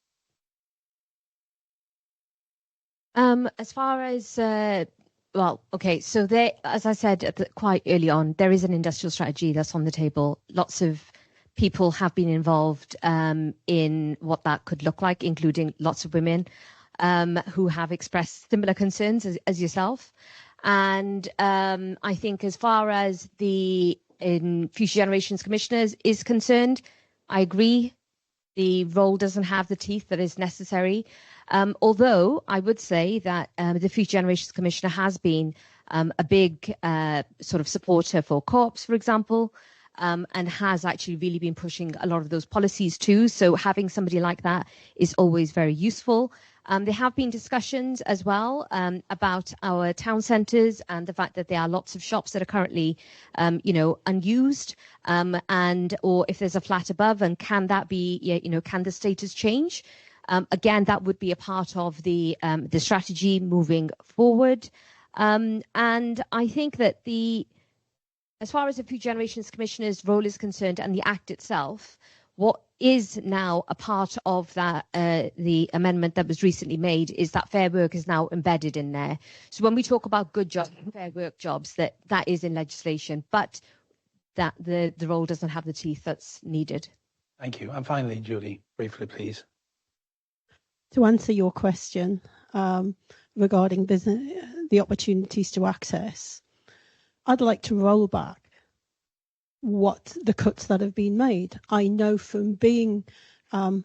As far as well, okay, so there, as I said quite early on, there is an industrial strategy that's on the table. Lots of people have been involved in what that could look like, including lots of women who have expressed similar concerns as yourself. And I think as far as the Future Generations Commissioners is concerned, I agree. The role doesn't have the teeth that is necessary. Although I would say that the Future Generations Commissioner has been a big sort of supporter for co-ops, for example, and has actually really been pushing a lot of those policies too. So having somebody like that is always very useful. There have been discussions as well about our town centres and the fact that there are lots of shops that are currently, unused, or if there's a flat above, and can that be, can the status change? Again, that would be a part of the strategy moving forward. And I think that as far as the Future Generations Commissioner's role is concerned and the Act itself, what is now a part of that, the amendment that was recently made, is that fair work is now embedded in there. So when we talk about good jobs, fair work jobs, that is in legislation, but that the role doesn't have the teeth that's needed. Thank you. And finally, Julie, briefly, please. To answer your question regarding the opportunities to access, I'd like to roll back what the cuts that have been made. I know from being a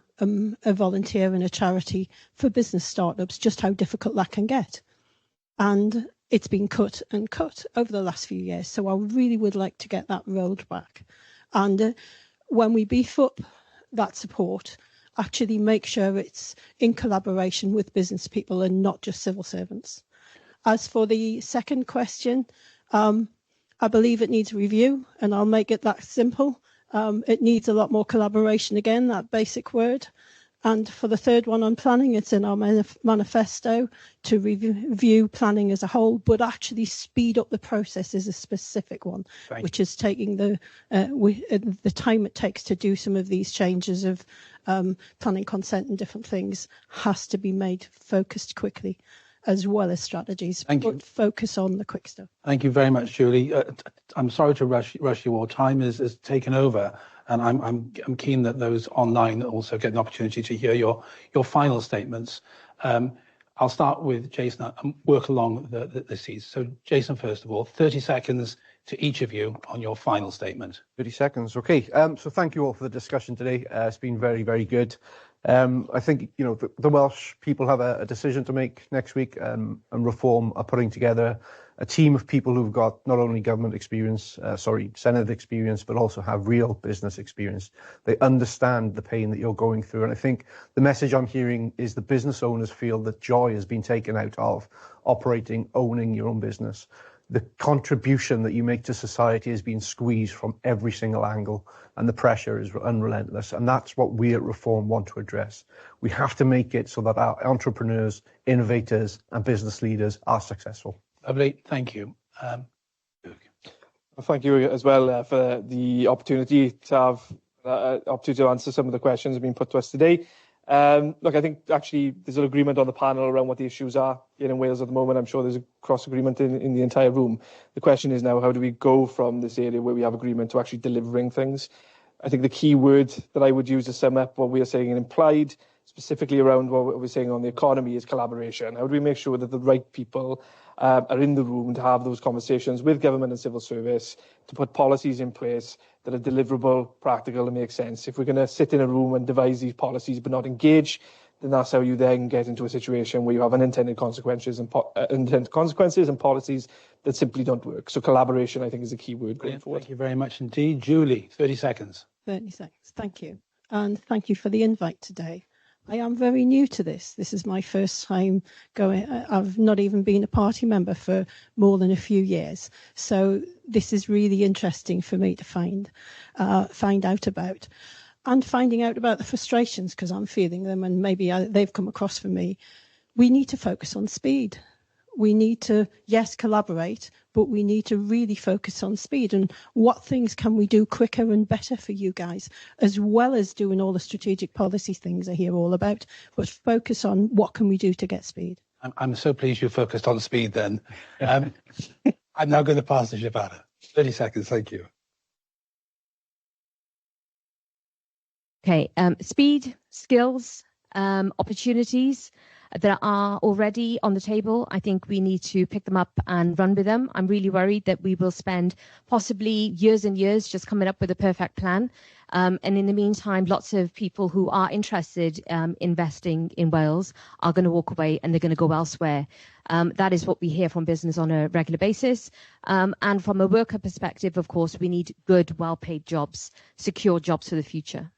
volunteer in a charity for business startups just how difficult that can get. And it's been cut and cut over the last few years. So I really would like to get that rolled back. And when we beef up that support, actually make sure it's in collaboration with business people and not just civil servants. As for the second question, I believe it needs review, and I'll make it that simple. It needs a lot more collaboration again, that basic word. And for the third one on planning, it's in our manifesto to review planning as a whole, but actually speed up the process is a specific one, which is taking the time it takes to do some of these changes of planning consent and different things has to be made focused quickly, as well as strategies. But focus on the quick stuff. Thank you very much, Julie. I'm sorry to rush you all. Time is taken over. And I'm keen that those online also get an opportunity to hear your final statements. I'll start with Jason and work along the seats. So Jason, first of all, 30 seconds to each of you on your final statement. 30 seconds, okay. So thank you all for the discussion today. It's been very, very good. I think, you know, the Welsh people have a decision to make next week, and Reform are putting together a team of people who've got not only government experience, Senedd experience, but also have real business experience. They understand the pain that you're going through. And I think the message I'm hearing is the business owners feel that joy has been taken out of operating, owning your own business. The contribution that you make to society has been squeezed from every single angle, and the pressure is unrelentless. And that's what we at Reform want to address. We have to make it so that our entrepreneurs, innovators, and business leaders are successful. Lovely, thank you. Thank you as well for the opportunity to have opportunity to answer some of the questions that have been put to us today. Look, I think actually there's an agreement on the panel around what the issues are in Wales at the moment. I'm sure there's a cross agreement in the entire room. The question is now, how do we go from this area where we have agreement to actually delivering things? I think the key word that I would use to sum up what we are saying and implied specifically around what we're saying on the economy is collaboration. How do we make sure that the right people are in the room to have those conversations with government and civil service, to put policies in place that are deliverable, practical, and make sense? If we're going to sit in a room and devise these policies but not engage, then that's how you then get into a situation where you have unintended consequences and policies that simply don't work. So collaboration, I think, is a key word going forward. Thank you very much indeed. Julie, 30 seconds. 30 seconds. Thank you. And thank you for the invite today. I am very new to this. This is my first time going. I've not even been a party member for more than a few years. So this is really interesting for me to find out about. And finding out about the frustrations, because I'm feeling them and maybe they've come across for me. We need to focus on speed. We need to, yes, collaborate, but we need to really focus on speed and what things can we do quicker and better for you guys, as well as doing all the strategic policy things I hear all about, but focus on what can we do to get speed. I'm so pleased you focused on speed then. I'm now going to pass the Shivada. 30 seconds, thank you. Okay, speed, skills, opportunities that are already on the table. I think we need to pick them up and run with them. I'm really worried that we will spend possibly years and years just coming up with a perfect plan. And in the meantime, lots of people who are interested in investing in Wales are going to walk away and they're going to go elsewhere. That is what we hear from business on a regular basis. And from a worker perspective, of course, we need good, well-paid jobs, secure jobs for the future.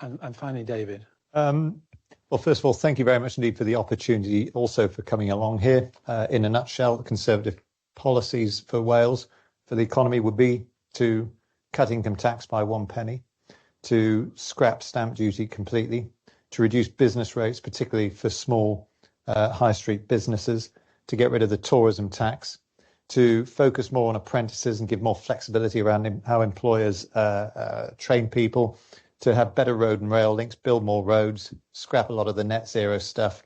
And finally, David. Well, first of all, thank you very much indeed for the opportunity, also for coming along here. In a nutshell, the Conservative policies for Wales, for the economy, would be to cut income tax by 1 penny, to scrap stamp duty completely, to reduce business rates, particularly for small high street businesses, to get rid of the tourism tax, to focus more on apprentices and give more flexibility around how employers train people, to have better road and rail links, build more roads, scrap a lot of the net zero stuff,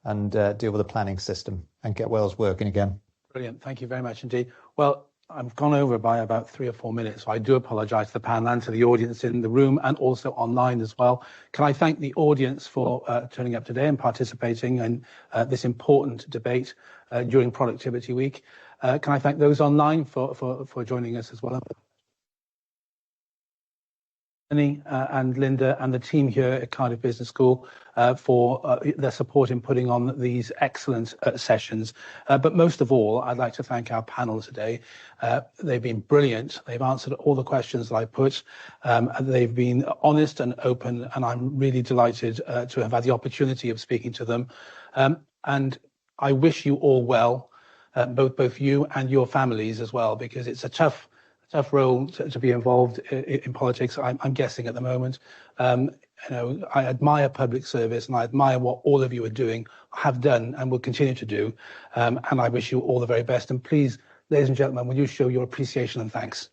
and deal with the planning system and get Wales working again. Brilliant. Thank you very much indeed. Well, I've gone over by about 3 or 4 minutes, so I do apologise to the panel and to the audience in the room and also online as well. Can I thank the audience for turning up today and participating in this important debate during Productivity Week? Can I thank those online for joining us as well? Melanie and Linda and the team here at Cardiff Business School for their support in putting on these excellent sessions. But most of all, I'd like to thank our panel today. They've been brilliant. They've answered all the questions that I put. They've been honest and open, and I'm really delighted to have had the opportunity of speaking to them. And I wish you all well, both you and your families as well, because it's a tough role to be involved in politics, I'm guessing, at the moment. I admire public service, and I admire what all of you are doing, have done, and will continue to do. And I wish you all the very best. And please, ladies and gentlemen, will you show your appreciation and thanks?